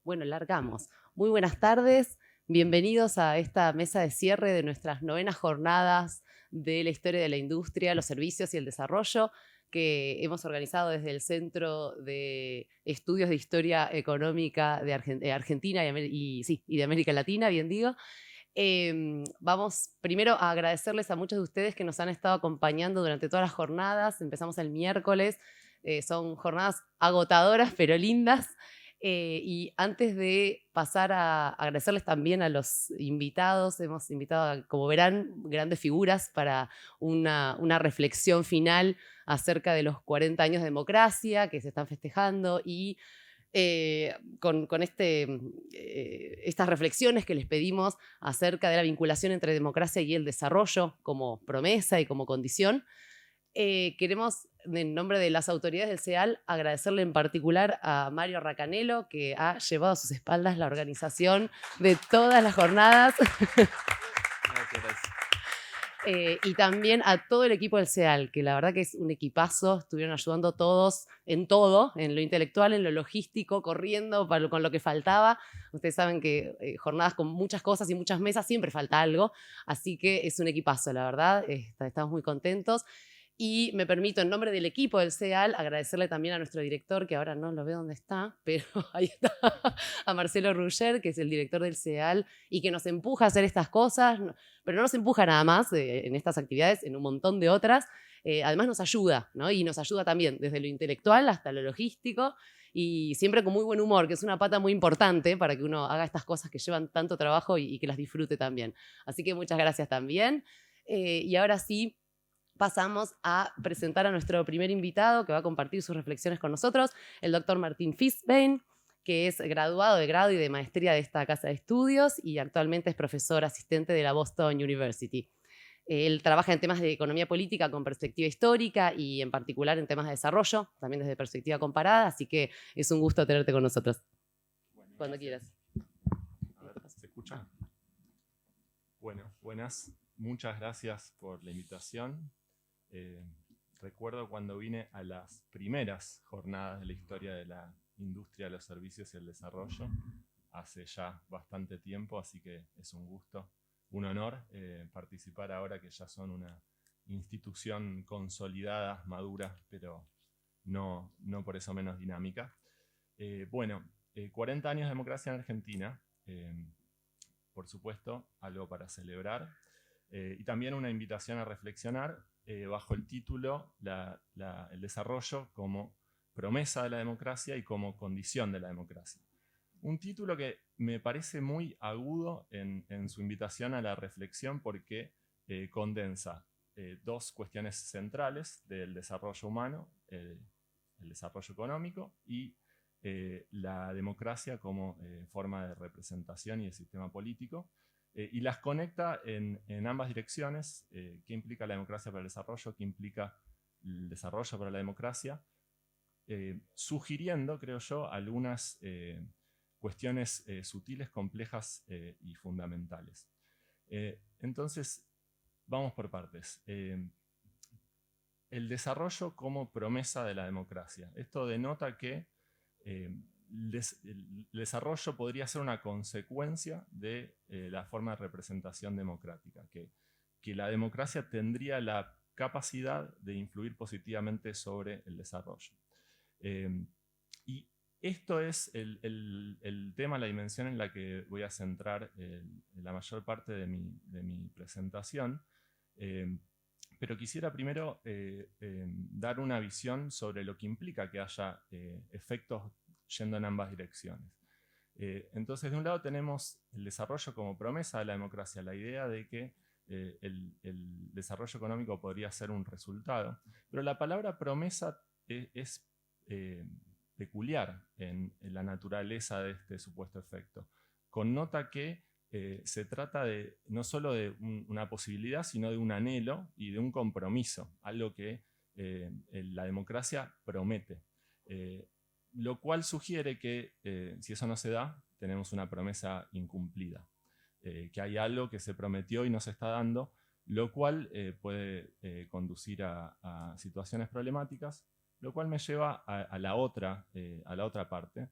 Bueno, largamos. Muy buenas tardes, bienvenidos a esta mesa de cierre de nuestras 9ª jornadas de la historia de la industria, los servicios y el desarrollo que hemos organizado desde el Centro de Estudios de Historia Económica de Argentina y de América Latina, bien digo. Vamos primero a agradecerles a muchos de ustedes que nos han estado acompañando durante todas las jornadas. Empezamos el miércoles, son jornadas agotadoras pero lindas. Y antes de pasar a agradecerles también a los invitados, hemos invitado, como verán, grandes figuras para una reflexión final acerca de los 40 años de democracia que se están festejando y con estas reflexiones que les pedimos acerca de la vinculación entre democracia y el desarrollo como promesa y como condición. Queremos, en nombre de las autoridades del CEAL, agradecerle en particular a Mario Racanelo, que ha llevado a sus espaldas la organización de todas las jornadas. Gracias. Y también a todo el equipo del CEAL, que la verdad que es un equipazo, estuvieron ayudando todos en todo, en lo intelectual, en lo logístico, corriendo con lo que faltaba. Ustedes saben que jornadas con muchas cosas y muchas mesas siempre falta algo, así que es un equipazo, la verdad, estamos muy contentos. Y me permito, en nombre del equipo del CEAL, agradecerle también a nuestro director, que ahora no lo veo dónde está, pero ahí está, a Marcelo Rugger, que es el director del CEAL y que nos empuja a hacer estas cosas, pero no nos empuja nada más en estas actividades, en un montón de otras. Además nos ayuda, ¿no? Y nos ayuda también desde lo intelectual hasta lo logístico y siempre con muy buen humor, que es una pata muy importante para que uno haga estas cosas que llevan tanto trabajo y que las disfrute también. Así que muchas gracias también. Y ahora sí, pasamos a presentar a nuestro primer invitado que va a compartir sus reflexiones con nosotros, el doctor Martín Fisbein, que es graduado de grado y de maestría de esta casa de estudios y actualmente es profesor asistente de la Boston University. Él trabaja en temas de economía política con perspectiva histórica y en particular en temas de desarrollo, también desde perspectiva comparada, así que es un gusto tenerte con nosotros. Bueno, Cuando gracias. quieras. A ver, ¿se escucha? Bueno, buenas. Muchas gracias por la invitación. Recuerdo cuando vine a las primeras jornadas de la historia de la industria, los servicios y el desarrollo, hace ya bastante tiempo, así que es un gusto, un honor participar ahora que ya son una institución consolidada, madura, pero no por eso menos dinámica. 40 años de democracia en Argentina, por supuesto, algo para celebrar, y también una invitación a reflexionar bajo el título el desarrollo como promesa de la democracia y como condición de la democracia. Un título que me parece muy agudo en su invitación a la reflexión porque condensa dos cuestiones centrales del desarrollo humano, el desarrollo económico y la democracia como forma de representación y de sistema político, y las conecta en ambas direcciones. ¿Qué implica la democracia para el desarrollo? ¿Qué implica el desarrollo para la democracia? Sugiriendo, creo yo, algunas cuestiones sutiles, complejas y fundamentales. Entonces, vamos por partes. El desarrollo como promesa de la democracia. Esto denota que el desarrollo podría ser una consecuencia de la forma de representación democrática, que la democracia tendría la capacidad de influir positivamente sobre el desarrollo. Y esto es el tema, la dimensión en la que voy a centrar la mayor parte de mi presentación. Pero quisiera primero dar una visión sobre lo que implica que haya efectos yendo en ambas direcciones. Entonces, de un lado tenemos el desarrollo como promesa de la democracia, la idea de que el desarrollo económico podría ser un resultado, pero la palabra promesa es peculiar en la naturaleza de este supuesto efecto. Connota que se trata no solo de una posibilidad, sino de un anhelo y de un compromiso, algo que la democracia promete. Lo cual sugiere que si eso no se da, tenemos una promesa incumplida, que hay algo que se prometió y no se está dando, lo cual puede conducir a situaciones problemáticas, lo cual me lleva a la otra parte.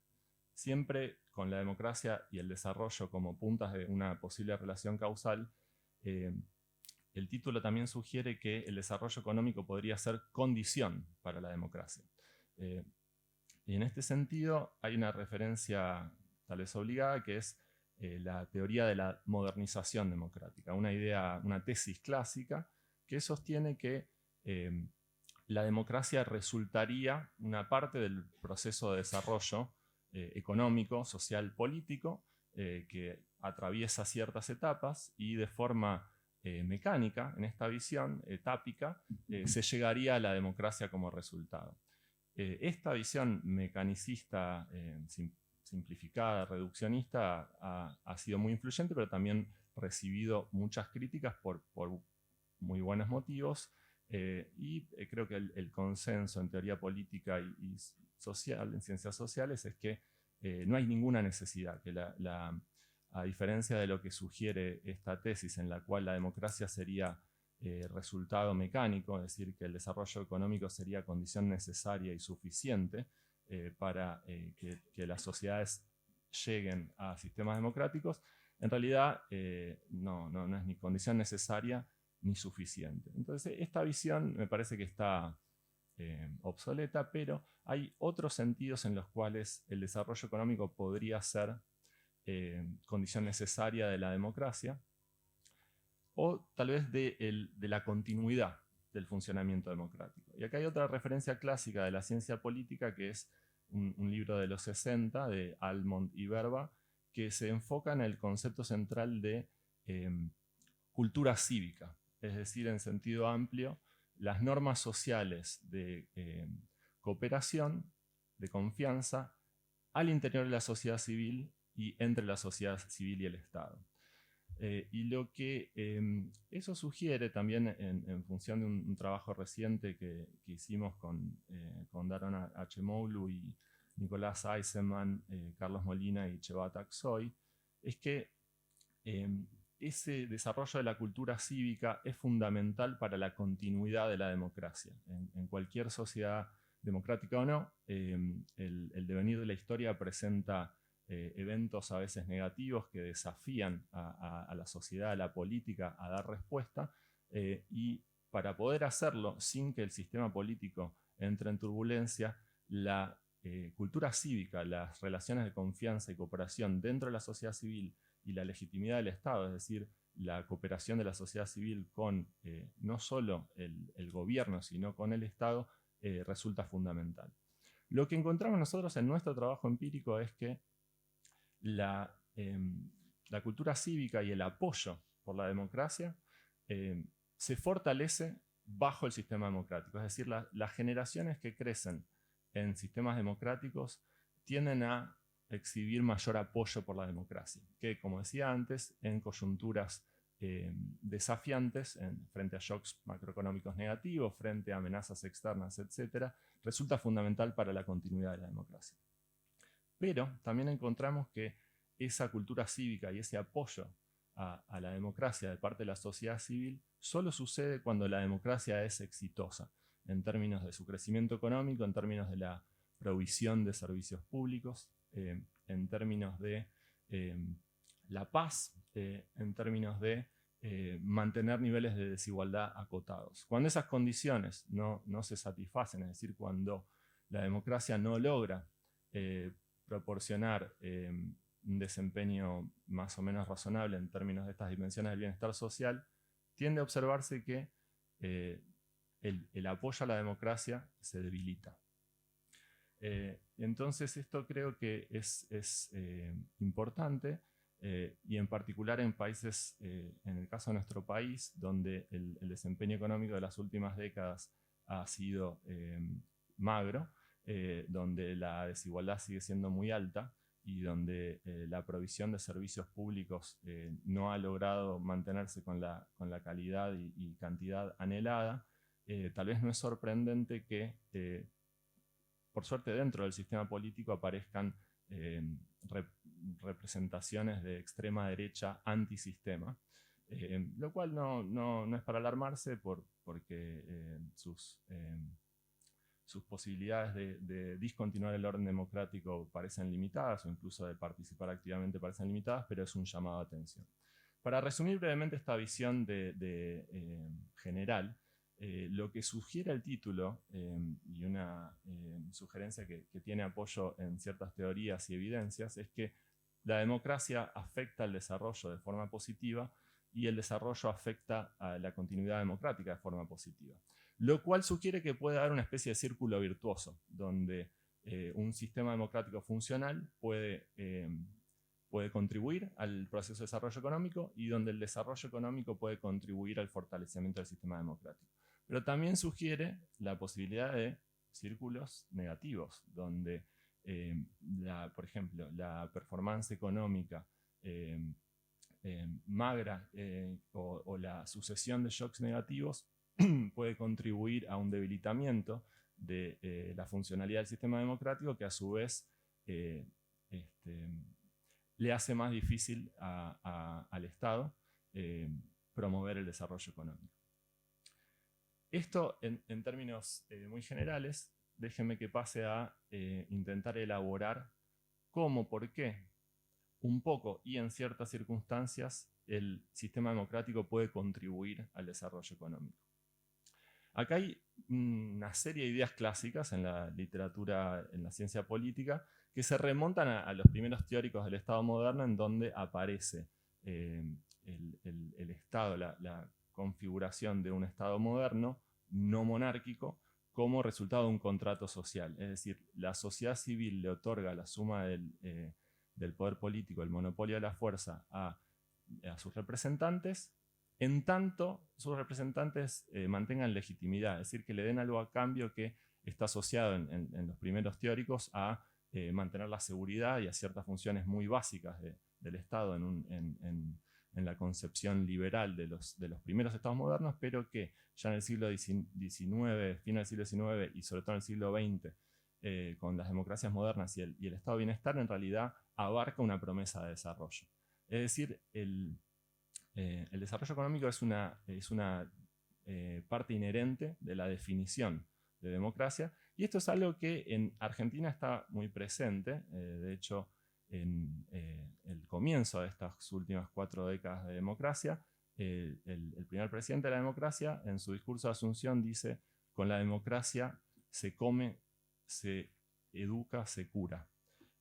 siempre con la democracia y el desarrollo como puntas de una posible relación causal. El título también sugiere que el desarrollo económico podría ser condición para la democracia. Y en este sentido hay una referencia tal vez obligada, que es la teoría de la modernización democrática, una idea, una tesis clásica que sostiene que la democracia resultaría una parte del proceso de desarrollo económico, social, político, que atraviesa ciertas etapas y de forma mecánica, en esta visión etápica, se llegaría a la democracia como resultado. Esta visión mecanicista, simplificada, reduccionista, ha sido muy influyente, pero también recibido muchas críticas por muy buenos motivos, y creo que el consenso en teoría política y social, en ciencias sociales, es que no hay ninguna necesidad, que a diferencia de lo que sugiere esta tesis, en la cual la democracia sería resultado mecánico, es decir, que el desarrollo económico sería condición necesaria y suficiente para que las sociedades lleguen a sistemas democráticos, en realidad no es ni condición necesaria ni suficiente. Entonces, esta visión me parece que está obsoleta, pero hay otros sentidos en los cuales el desarrollo económico podría ser condición necesaria de la democracia, o tal vez de la continuidad del funcionamiento democrático. Y acá hay otra referencia clásica de la ciencia política, que es un libro de los 60 de Almond y Verba, que se enfoca en el concepto central de cultura cívica, es decir, en sentido amplio, las normas sociales de cooperación, de confianza, al interior de la sociedad civil y entre la sociedad civil y el Estado. Y lo que eso sugiere también en función de un trabajo reciente que hicimos con Daron Acemoglu y Nicolás Eisenman, Carlos Molina y Cheva Taxoy, es que ese desarrollo de la cultura cívica es fundamental para la continuidad de la democracia. En cualquier sociedad democrática o no, el devenir de la historia presenta eventos a veces negativos que desafían a la sociedad, a la política, a dar respuesta, y para poder hacerlo sin que el sistema político entre en turbulencia, la cultura cívica, las relaciones de confianza y cooperación dentro de la sociedad civil y la legitimidad del Estado, es decir, la cooperación de la sociedad civil con no solo el gobierno, sino con el Estado, resulta fundamental. Lo que encontramos nosotros en nuestro trabajo empírico es que la cultura cívica y el apoyo por la democracia se fortalece bajo el sistema democrático. Es decir, las generaciones que crecen en sistemas democráticos tienden a exhibir mayor apoyo por la democracia, que, como decía antes, en coyunturas desafiantes, frente a shocks macroeconómicos negativos, frente a amenazas externas, etc., resulta fundamental para la continuidad de la democracia. Pero también encontramos que esa cultura cívica y ese apoyo a la democracia de parte de la sociedad civil solo sucede cuando la democracia es exitosa, en términos de su crecimiento económico, en términos de la provisión de servicios públicos, en términos de la paz, en términos de mantener niveles de desigualdad acotados. Cuando esas condiciones no se satisfacen, es decir, cuando la democracia no logra proporcionar un desempeño más o menos razonable en términos de estas dimensiones del bienestar social, tiende a observarse que el apoyo a la democracia se debilita. Entonces esto creo que es importante, y en particular en países, en el caso de nuestro país, donde el desempeño económico de las últimas décadas ha sido magro, donde la desigualdad sigue siendo muy alta y donde la provisión de servicios públicos no ha logrado mantenerse con la calidad y cantidad anhelada. Tal vez no es sorprendente que, por suerte, dentro del sistema político aparezcan representaciones de extrema derecha antisistema, lo cual no es para alarmarse porque sus sus posibilidades de discontinuar el orden democrático parecen limitadas, o incluso de participar activamente parecen limitadas, pero es un llamado a atención. Para resumir brevemente esta visión general, lo que sugiere el título, y una sugerencia que tiene apoyo en ciertas teorías y evidencias, es que la democracia afecta al desarrollo de forma positiva y el desarrollo afecta a la continuidad democrática de forma positiva. Lo cual sugiere que puede haber una especie de círculo virtuoso, donde un sistema democrático funcional puede contribuir al proceso de desarrollo económico y donde el desarrollo económico puede contribuir al fortalecimiento del sistema democrático. Pero también sugiere la posibilidad de círculos negativos, donde, por ejemplo, la performance económica magra o la sucesión de shocks negativos puede contribuir a un debilitamiento de la funcionalidad del sistema democrático, que a su vez le hace más difícil al Estado promover el desarrollo económico. Esto, en términos muy generales, déjenme que pase a intentar elaborar cómo, por qué, un poco y en ciertas circunstancias, el sistema democrático puede contribuir al desarrollo económico. Acá hay una serie de ideas clásicas en la literatura, en la ciencia política, que se remontan a los primeros teóricos del Estado moderno, en donde aparece el Estado, la configuración de un Estado moderno, no monárquico, como resultado de un contrato social. Es decir, la sociedad civil le otorga la suma del poder político, el monopolio de la fuerza a sus representantes, en tanto sus representantes mantengan legitimidad, es decir, que le den algo a cambio que está asociado en los primeros teóricos a mantener la seguridad y a ciertas funciones muy básicas del Estado en la concepción liberal de los primeros estados modernos, pero que ya en el siglo XIX, final del siglo XIX y sobre todo en el siglo XX, con las democracias modernas y el estado de bienestar, en realidad abarca una promesa de desarrollo. Es decir, el desarrollo económico es una parte inherente de la definición de democracia, y esto es algo que en Argentina está muy presente. De hecho, en el comienzo de estas últimas 4 décadas de democracia, el primer presidente de la democracia, en su discurso de asunción, dice: con la democracia se come, se educa, se cura.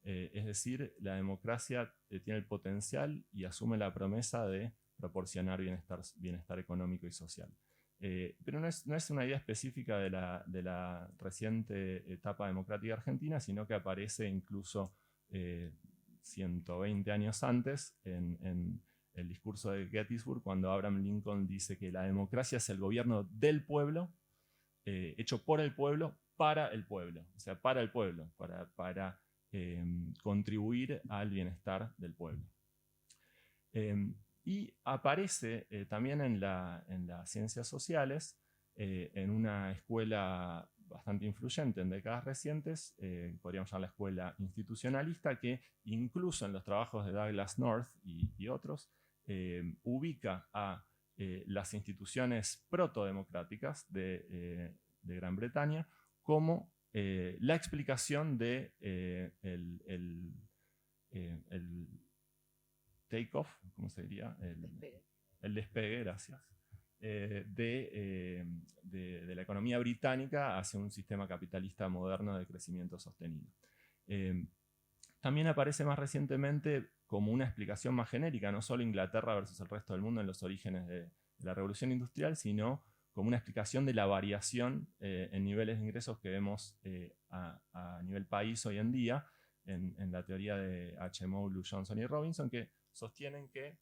Es decir, la democracia tiene el potencial y asume la promesa de proporcionar bienestar económico y social. Pero no es una idea específica de la reciente etapa democrática argentina, sino que aparece incluso 120 años antes en el discurso de Gettysburg, cuando Abraham Lincoln dice que la democracia es el gobierno del pueblo, hecho por el pueblo, para el pueblo, o sea, para el pueblo, para contribuir al bienestar del pueblo. Y aparece también en las ciencias sociales, en una escuela bastante influyente en décadas recientes, podríamos llamar la escuela institucionalista, que incluso en los trabajos de Douglass North y otros, ubica a las instituciones protodemocráticas de Gran Bretaña como la explicación de el take-off, ¿cómo se diría? El despegue, gracias, de la economía británica hacia un sistema capitalista moderno de crecimiento sostenido. También aparece más recientemente como una explicación más genérica, no solo Inglaterra versus el resto del mundo en los orígenes de la revolución industrial, sino como una explicación de la variación en niveles de ingresos que vemos a nivel país hoy en día, en la teoría de H. Moulu, Johnson y Robinson, que sostienen que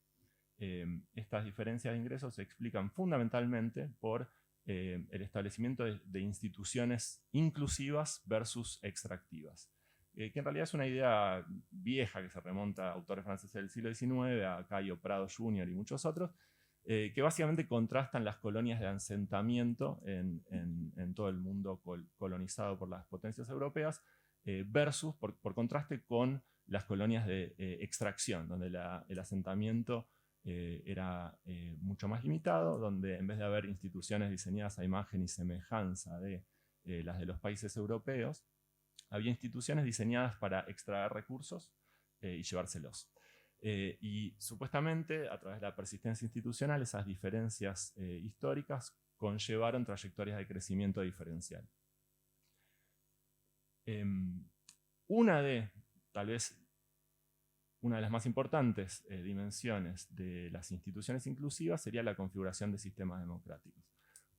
estas diferencias de ingresos se explican fundamentalmente por el establecimiento de instituciones inclusivas versus extractivas, que en realidad es una idea vieja que se remonta a autores franceses del siglo XIX, a Cayo Prado Jr. y muchos otros, que básicamente contrastan las colonias de asentamiento en todo el mundo colonizado por las potencias europeas, versus, por contraste, con las colonias de extracción, donde el asentamiento era mucho más limitado, donde en vez de haber instituciones diseñadas a imagen y semejanza de las de los países europeos, había instituciones diseñadas para extraer recursos y llevárselos. Y supuestamente, a través de la persistencia institucional, esas diferencias históricas conllevaron trayectorias de crecimiento diferencial. Tal vez, una de las más importantes dimensiones de las instituciones inclusivas sería la configuración de sistemas democráticos.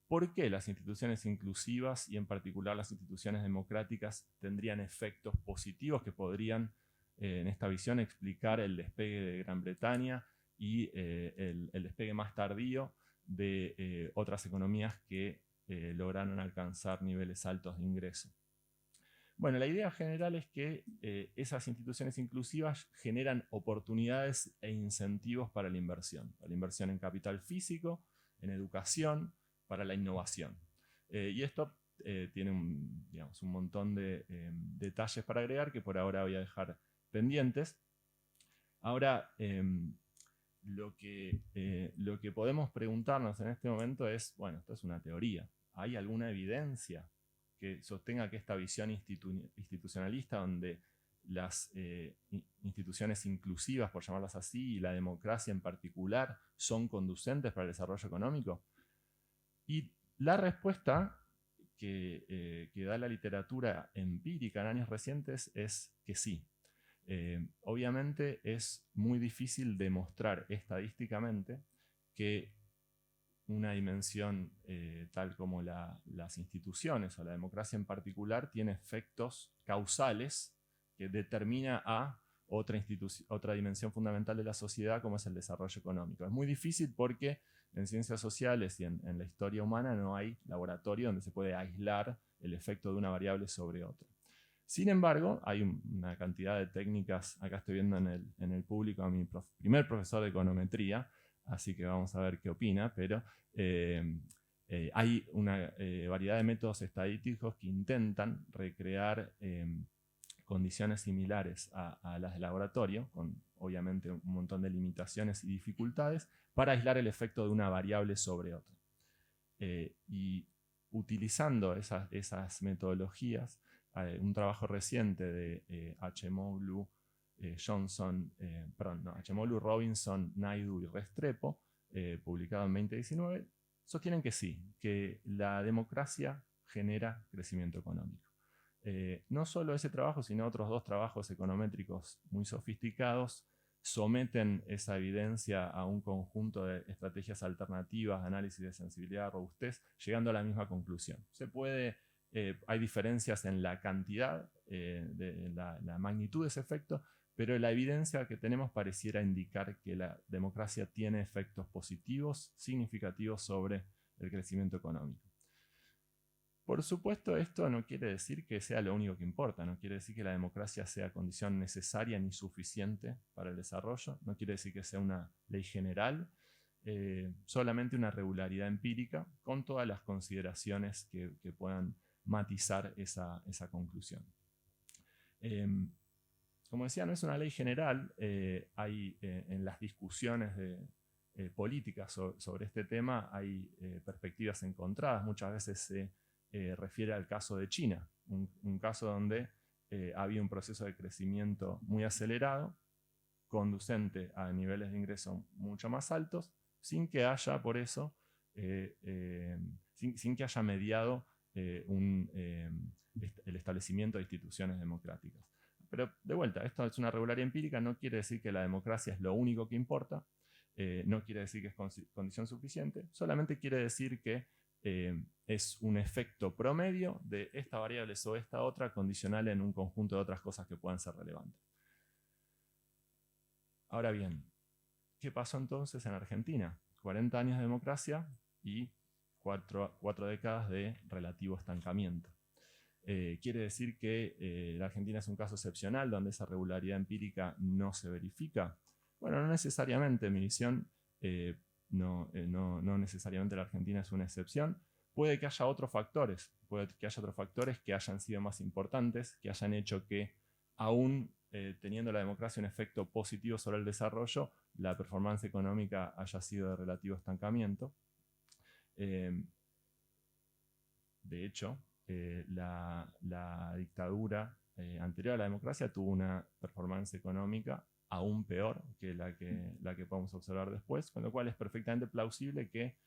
¿Por qué las instituciones inclusivas y en particular las instituciones democráticas tendrían efectos positivos que podrían, en esta visión, explicar el despegue de Gran Bretaña y el despegue más tardío de otras economías que lograron alcanzar niveles altos de ingreso? Bueno, la idea general es que esas instituciones inclusivas generan oportunidades e incentivos para la inversión en capital físico, en educación, para la innovación. Y esto tiene un montón de detalles para agregar que por ahora voy a dejar pendientes. Ahora, lo que podemos preguntarnos en este momento es, bueno, esto es una teoría. ¿Hay alguna evidencia que sostenga que esta visión institucionalista, donde las instituciones inclusivas, por llamarlas así, y la democracia en particular, son conducentes para el desarrollo económico? Y la respuesta que da la literatura empírica en años recientes es que sí. Obviamente es muy difícil demostrar estadísticamente que una dimensión tal como las instituciones o la democracia en particular tiene efectos causales que determina a otra dimensión fundamental de la sociedad, como es el desarrollo económico. Es muy difícil porque en ciencias sociales y en la historia humana no hay laboratorio donde se puede aislar el efecto de una variable sobre otra. Sin embargo, hay una cantidad de técnicas. Acá estoy viendo en el público a mi primer profesor de econometría, así que vamos a ver qué opina, pero hay una variedad de métodos estadísticos que intentan recrear condiciones similares a las del laboratorio, con obviamente un montón de limitaciones y dificultades, para aislar el efecto de una variable sobre otra. Y utilizando esas metodologías, un trabajo reciente de Acemoglu, Robinson, Naidu y Restrepo, publicado en 2019, sostienen que sí, que la democracia genera crecimiento económico. No solo ese trabajo, sino otros dos trabajos econométricos muy sofisticados someten esa evidencia a un conjunto de estrategias alternativas, análisis de sensibilidad, robustez, llegando a la misma conclusión. Hay diferencias en la cantidad, de la magnitud de ese efecto, pero la evidencia que tenemos pareciera indicar que la democracia tiene efectos positivos, significativos sobre el crecimiento económico. Por supuesto, esto no quiere decir que sea lo único que importa, no quiere decir que la democracia sea condición necesaria ni suficiente para el desarrollo, no quiere decir que sea una ley general, solamente una regularidad empírica con todas las consideraciones que puedan matizar esa conclusión. Como decía, no es una ley general, hay en las discusiones políticas sobre este tema hay perspectivas encontradas. Muchas veces se refiere al caso de China, un caso donde había un proceso de crecimiento muy acelerado, conducente a niveles de ingreso mucho más altos, sin que haya por eso, sin que haya mediado el establecimiento de instituciones democráticas. Pero de vuelta, esto es una regularidad empírica, no quiere decir que la democracia es lo único que importa, no quiere decir que es condición suficiente, solamente quiere decir que es un efecto promedio de esta variable sobre esta otra, condicional en un conjunto de otras cosas que puedan ser relevantes. Ahora bien, ¿qué pasó entonces en Argentina? 40 años de democracia y 4 décadas de relativo estancamiento. ¿Quiere decir que la Argentina es un caso excepcional donde esa regularidad empírica no se verifica? Bueno, no necesariamente. En mi visión, no necesariamente la Argentina es una excepción. Puede que haya otros factores, que hayan sido más importantes, que hayan hecho que, aún teniendo la democracia un efecto positivo sobre el desarrollo, la performance económica haya sido de relativo estancamiento. De hecho, la dictadura anterior a la democracia tuvo una performance económica aún peor que la que podemos observar después, con lo cual es perfectamente plausible que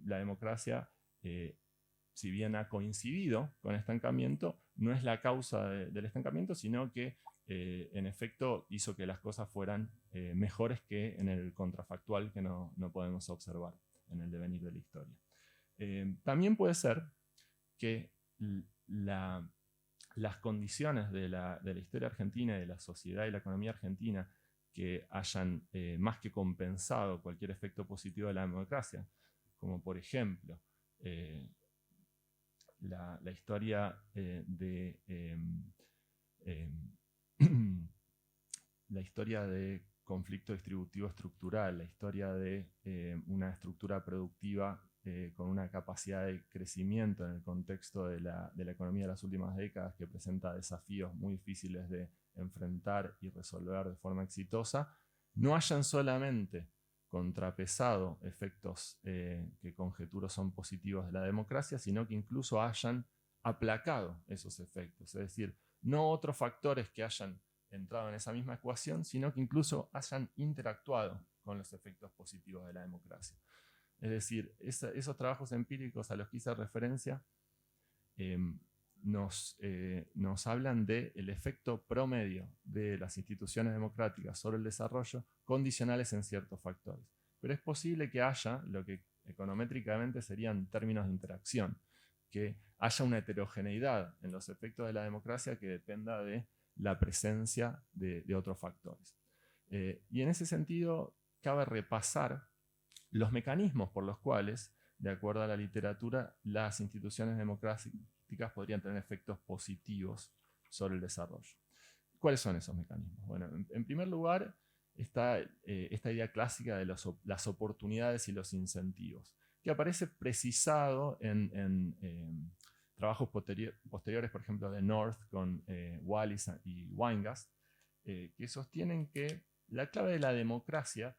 la democracia, si bien ha coincidido con el estancamiento, no es la causa del estancamiento, sino que en efecto hizo que las cosas fueran mejores que en el contrafactual que no podemos observar en el devenir de la historia. También puede ser que las condiciones de la historia argentina y de la sociedad y la economía argentina que hayan más que compensado cualquier efecto positivo de la democracia, como por ejemplo la historia la historia de conflicto distributivo estructural, la historia de una estructura productiva con una capacidad de crecimiento en el contexto de la economía de las últimas décadas que presenta desafíos muy difíciles de enfrentar y resolver de forma exitosa, no hayan solamente contrapesado efectos que conjeturo son positivos de la democracia, sino que incluso hayan aplacado esos efectos. Es decir, no otros factores que hayan entrado en esa misma ecuación, sino que incluso hayan interactuado con los efectos positivos de la democracia. Es decir, esos trabajos empíricos a los que hice referencia nos hablan del efecto promedio de las instituciones democráticas sobre el desarrollo condicionales en ciertos factores. Pero es posible que haya lo que econométricamente serían términos de interacción, que haya una heterogeneidad en los efectos de la democracia que dependa de la presencia de otros factores. Y en ese sentido, cabe repasar los mecanismos por los cuales, de acuerdo a la literatura, las instituciones democráticas podrían tener efectos positivos sobre el desarrollo. ¿Cuáles son esos mecanismos? Bueno, en primer lugar está esta idea clásica de las oportunidades y los incentivos, que aparece precisado en trabajos posteriores, por ejemplo, de North con Wallis y Weingast, que sostienen que la clave de la democracia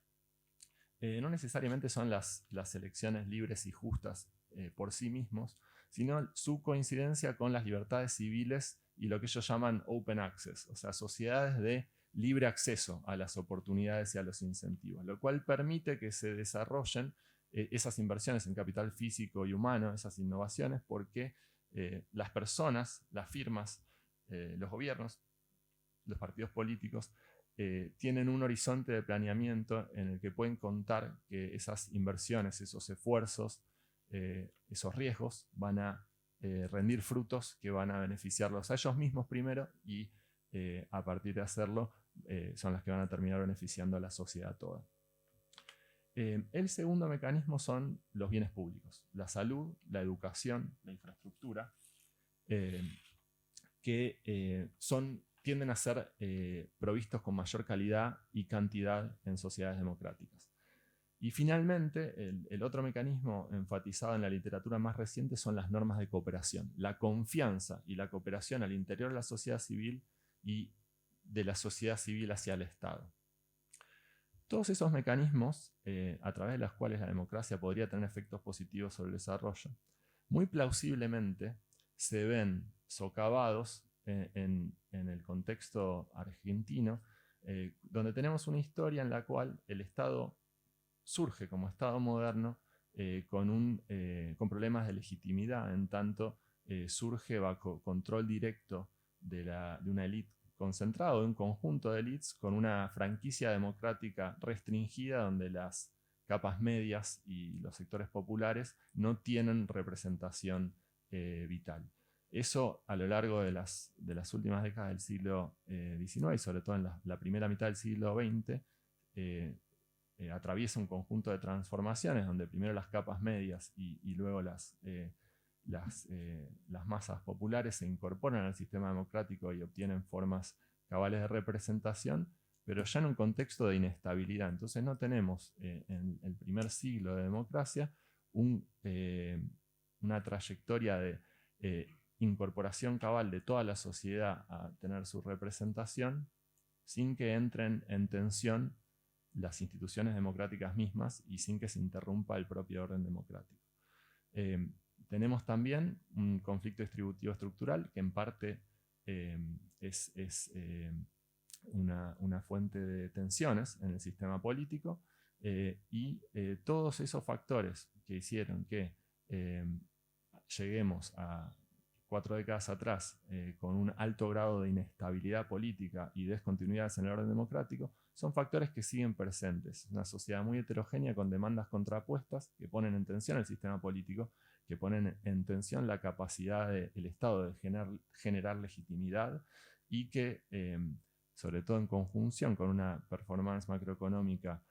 no necesariamente son las elecciones libres y justas por sí mismos, sino su coincidencia con las libertades civiles y lo que ellos llaman open access, o sea, sociedades de libre acceso a las oportunidades y a los incentivos, lo cual permite que se desarrollen esas inversiones en capital físico y humano, esas innovaciones, porque las personas, las firmas, los gobiernos, los partidos políticos, tienen un horizonte de planeamiento en el que pueden contar que esas inversiones, esos esfuerzos, esos riesgos van a rendir frutos que van a beneficiarlos a ellos mismos primero y a partir de hacerlo son las que van a terminar beneficiando a la sociedad toda. El segundo mecanismo son los bienes públicos, la salud, la educación, la infraestructura, que tienden a ser provistos con mayor calidad y cantidad en sociedades democráticas. Y finalmente, el otro mecanismo enfatizado en la literatura más reciente son las normas de cooperación, la confianza y la cooperación al interior de la sociedad civil y de la sociedad civil hacia el Estado. Todos esos mecanismos, a través de los cuales la democracia podría tener efectos positivos sobre el desarrollo, muy plausiblemente se ven socavados en el contexto argentino, donde tenemos una historia en la cual el Estado surge como Estado moderno con problemas de legitimidad, en tanto surge bajo control directo de una élite concentrado, de un conjunto de élites con una franquicia democrática restringida donde las capas medias y los sectores populares no tienen representación vital. Eso a lo largo de las últimas décadas del siglo XIX y sobre todo en la primera mitad del siglo XX atraviesa un conjunto de transformaciones donde primero las capas medias y luego las masas populares se incorporan al sistema democrático y obtienen formas cabales de representación, pero ya en un contexto de inestabilidad. Entonces no tenemos en el primer siglo de democracia una trayectoria de incorporación cabal de toda la sociedad a tener su representación sin que entren en tensión las instituciones democráticas mismas y sin que se interrumpa el propio orden democrático. Tenemos también un conflicto distributivo estructural que en parte es una fuente de tensiones en el sistema político, y todos esos factores que hicieron que lleguemos a 4 décadas atrás con un alto grado de inestabilidad política y descontinuidades en el orden democrático, son factores que siguen presentes. Una sociedad muy heterogénea con demandas contrapuestas que ponen en tensión el sistema político, que ponen en tensión la capacidad del Estado de generar legitimidad y que, sobre todo en conjunción con una performance macroeconómica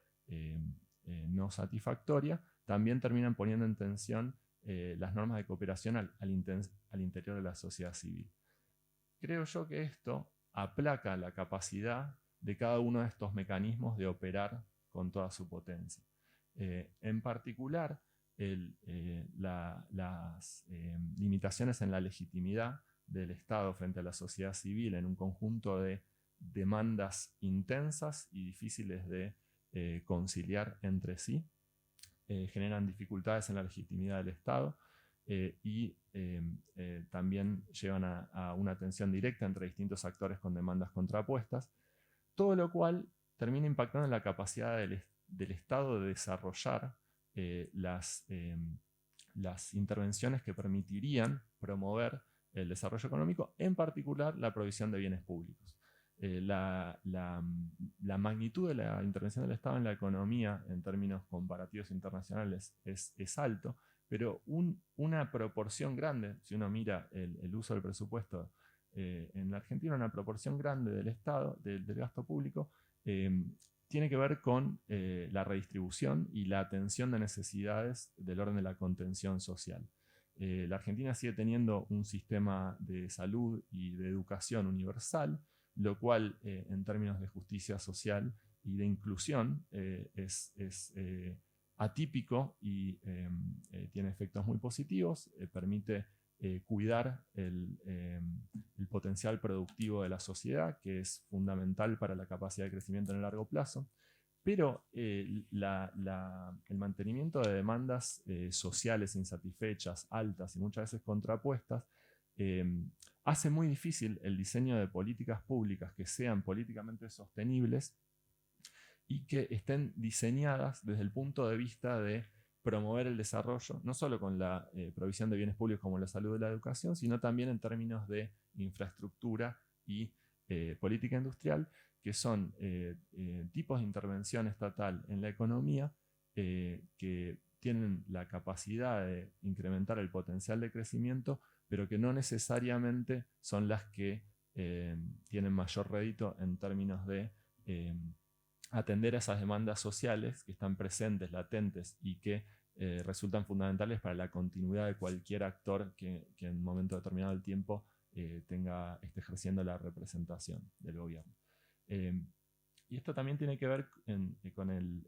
no satisfactoria, también terminan poniendo en tensión las normas de cooperación al interior de la sociedad civil. Creo yo que esto aplaca la capacidad de cada uno de estos mecanismos de operar con toda su potencia. En particular, las limitaciones en la legitimidad del Estado frente a la sociedad civil en un conjunto de demandas intensas y difíciles de conciliar entre sí, generan dificultades en la legitimidad del Estado y también llevan a una tensión directa entre distintos actores con demandas contrapuestas, todo lo cual termina impactando en la capacidad del Estado de desarrollar las intervenciones que permitirían promover el desarrollo económico, en particular la provisión de bienes públicos. La magnitud de la intervención del Estado en la economía en términos comparativos internacionales es alto, pero una proporción grande, si uno mira el uso del presupuesto en la Argentina, una proporción grande del Estado, del gasto público, tiene que ver con la redistribución y la atención de necesidades del orden de la contención social. La Argentina sigue teniendo un sistema de salud y de educación universal, lo cual en términos de justicia social y de inclusión es atípico y tiene efectos muy positivos, permite cuidar el potencial productivo de la sociedad, que es fundamental para la capacidad de crecimiento en el largo plazo, pero el mantenimiento de demandas sociales insatisfechas, altas y muchas veces contrapuestas, hace muy difícil el diseño de políticas públicas que sean políticamente sostenibles y que estén diseñadas desde el punto de vista de promover el desarrollo, no solo con la provisión de bienes públicos como la salud y la educación, sino también en términos de infraestructura y política industrial, que son tipos de intervención estatal en la economía que tienen la capacidad de incrementar el potencial de crecimiento, pero que no necesariamente son las que tienen mayor rédito en términos de atender a esas demandas sociales que están presentes, latentes y que resultan fundamentales para la continuidad de cualquier actor que en un momento determinado del tiempo esté ejerciendo la representación del gobierno. Y esto también tiene que ver con el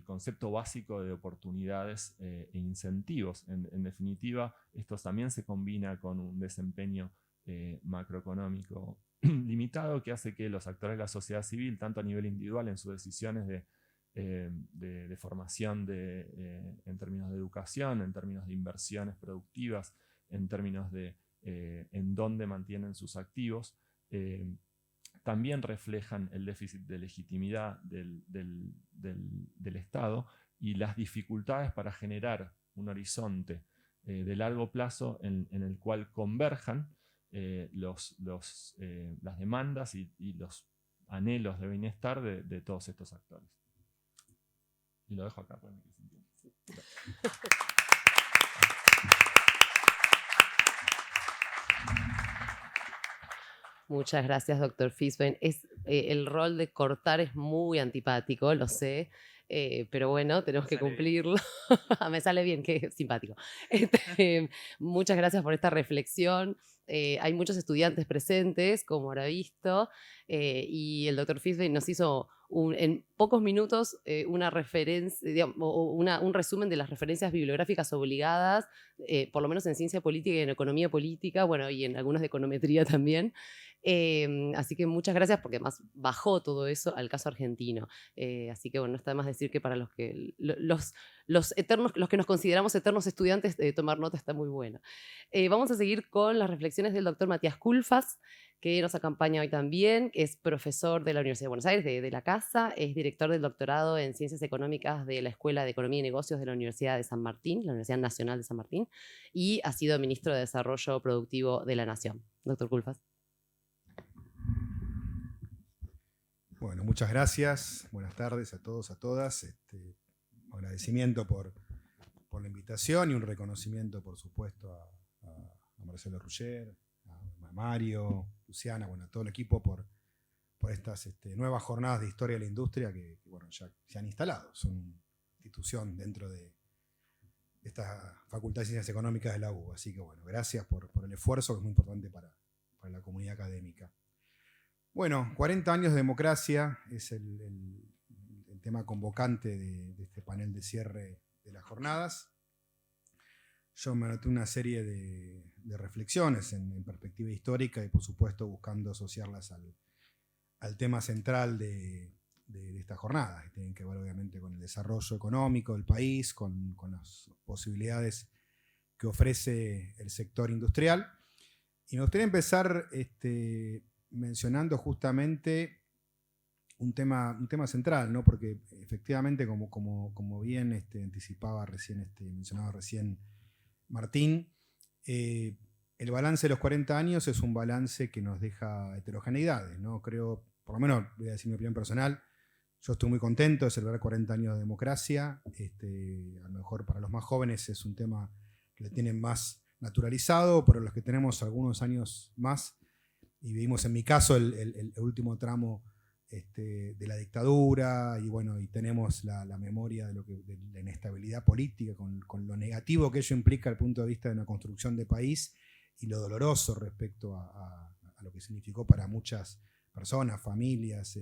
concepto básico de oportunidades e incentivos. En definitiva, esto también se combina con un desempeño macroeconómico limitado que hace que los actores de la sociedad civil, tanto a nivel individual en sus decisiones de formación en términos de educación, en términos de inversiones productivas, en términos de en dónde mantienen sus activos, también reflejan el déficit de legitimidad del Estado y las dificultades para generar un horizonte de largo plazo en el cual converjan las demandas y los anhelos de bienestar de todos estos actores. Y lo dejo acá para que se entienda. Muchas gracias, doctor Fisben. El rol de cortar es muy antipático, lo sé, pero bueno, tenemos que cumplirlo. Me sale bien, qué simpático. Muchas gracias por esta reflexión. Hay muchos estudiantes presentes, como habrá visto, y el doctor Fisben nos hizo en pocos minutos una referencia, digamos, un resumen de las referencias bibliográficas obligadas, por lo menos en ciencia política y en economía política, bueno, y en algunas de econometría también. Así que muchas gracias porque además bajó todo eso al caso argentino. Así que bueno, no está de más decir que para los que, los que nos consideramos eternos estudiantes, tomar nota está muy buena. Vamos a seguir con las reflexiones del doctor Matías Culfas, que nos acompaña hoy también, que es profesor de la Universidad de Buenos Aires, de la casa, es director del doctorado en Ciencias Económicas de la Escuela de Economía y Negocios de la Universidad de San Martín, la Universidad Nacional de San Martín, y ha sido ministro de Desarrollo Productivo de la Nación. Doctor Culfas. Bueno, muchas gracias. Buenas tardes a todos, a todas. Agradecimiento por la invitación y un reconocimiento, por supuesto, a Marcelo Ruggier, a Mario, Luciana, bueno, a todo el equipo por estas nuevas jornadas de historia de la industria que bueno, ya se han instalado. Son una institución dentro de esta Facultad de Ciencias Económicas de la UBA. Así que bueno, gracias por el esfuerzo que es muy importante para la comunidad académica. Bueno, 40 años de democracia es el tema convocante de este panel de cierre de las jornadas. Yo me anoté una serie de reflexiones en perspectiva histórica y por supuesto buscando asociarlas al tema central de estas jornadas, que tienen que ver obviamente con el desarrollo económico del país, con las posibilidades que ofrece el sector industrial. Y me gustaría empezar mencionando justamente un tema central, ¿no? Porque efectivamente, como bien anticipaba recién, mencionaba recién Martín, el balance de los 40 años es un balance que nos deja heterogeneidades, ¿no? Creo, por lo menos voy a decir mi opinión personal, yo estoy muy contento de celebrar 40 años de democracia. A lo mejor para los más jóvenes es un tema que le tienen más naturalizado, pero los que tenemos algunos años más y vivimos en mi caso el último tramo de la dictadura y bueno, y tenemos la memoria de la inestabilidad política con lo negativo que ello implica desde el punto de vista de una construcción de país y lo doloroso respecto a lo que significó para muchas personas, familias,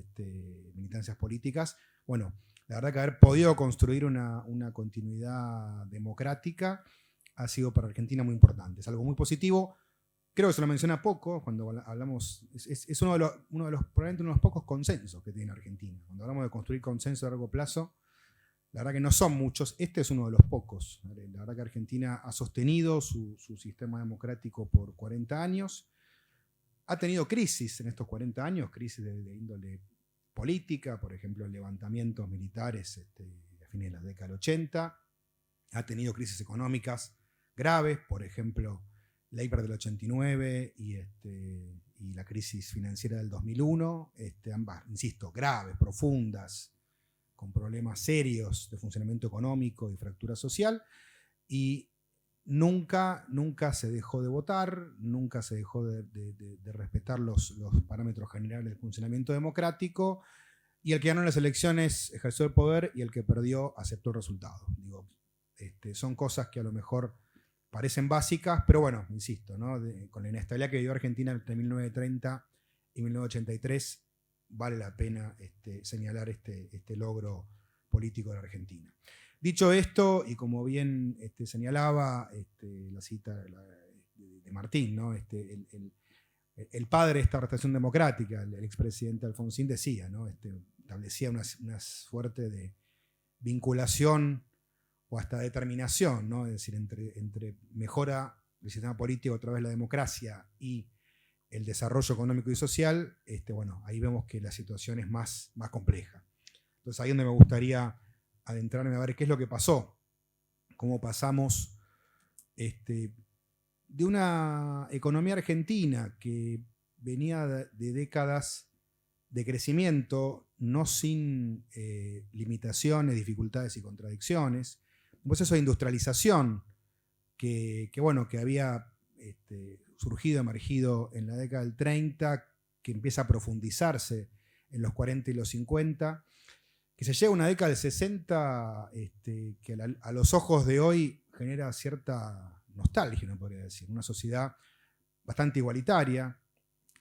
militancias políticas. Bueno, la verdad que haber podido construir una continuidad democrática ha sido para Argentina muy importante, es algo muy positivo. Creo que se lo menciona poco cuando hablamos, es probablemente uno de los pocos consensos que tiene Argentina. Cuando hablamos de construir consenso a largo plazo, la verdad que no son muchos, este es uno de los pocos. La verdad que Argentina ha sostenido su sistema democrático por 40 años, ha tenido crisis en estos 40 años, crisis de índole política, por ejemplo, levantamientos militares a fines de la década del 80, ha tenido crisis económicas graves, por ejemplo, la hiper del 89 y la crisis financiera del 2001, ambas, insisto, graves, profundas, con problemas serios de funcionamiento económico y fractura social, y nunca se dejó de votar, nunca se dejó de respetar los parámetros generales del funcionamiento democrático, y el que ganó las elecciones ejerció el poder y el que perdió aceptó el resultado. Digo, son cosas que a lo mejor parecen básicas, pero bueno, insisto, ¿no? Con la inestabilidad que vivió Argentina entre 1930 y 1983, vale la pena señalar este logro político de la Argentina. Dicho esto, y como bien señalaba la cita de Martín, ¿no? El padre de esta restauración democrática, el expresidente Alfonsín, decía, ¿no? Establecía una suerte de vinculación o hasta determinación, ¿no? Es decir, entre mejora del sistema político a través de la democracia y el desarrollo económico y social, bueno, ahí vemos que la situación es más compleja. Entonces ahí es donde me gustaría adentrarme a ver qué es lo que pasó, cómo pasamos de una economía argentina que venía de décadas de crecimiento, no sin limitaciones, dificultades y contradicciones, un proceso de industrialización que había surgido, emergido en la década del 30, que empieza a profundizarse en los 40 y los 50, que se llega a una década del 60 que a los ojos de hoy genera cierta nostalgia, no podría decir. Una sociedad bastante igualitaria,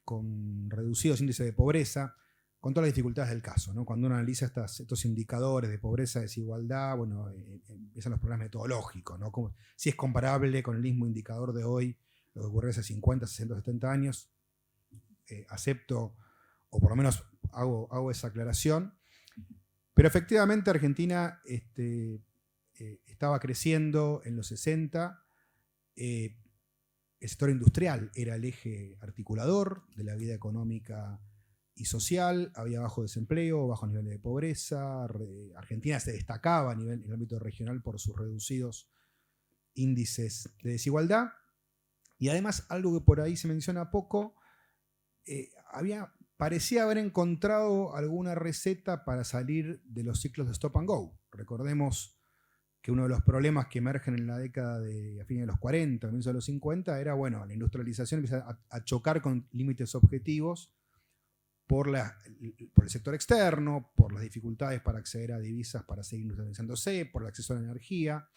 con reducidos índices de pobreza, con todas las dificultades del caso, ¿no? Cuando uno analiza estos indicadores de pobreza, desigualdad, bueno, empiezan los problemas metodológicos, ¿no? Si es comparable con el mismo indicador de hoy, lo que ocurrió hace 50, 60, 70 años, acepto, o por lo menos hago esa aclaración. Pero efectivamente Argentina estaba creciendo en los 60. El sector industrial era el eje articulador de la vida económica y social. Había bajo desempleo, bajos niveles de pobreza. Argentina se destacaba en el ámbito regional por sus reducidos índices de desigualdad. Y además, algo que por ahí se menciona poco, parecía haber encontrado alguna receta para salir de los ciclos de stop and go. Recordemos que uno de los problemas que emergen en la década a fines de los 40, comienzo de los 50, era, bueno, la industrialización empieza a chocar con límites objetivos por el sector externo, por las dificultades para acceder a divisas para seguir industrializándose, por el acceso a la energía,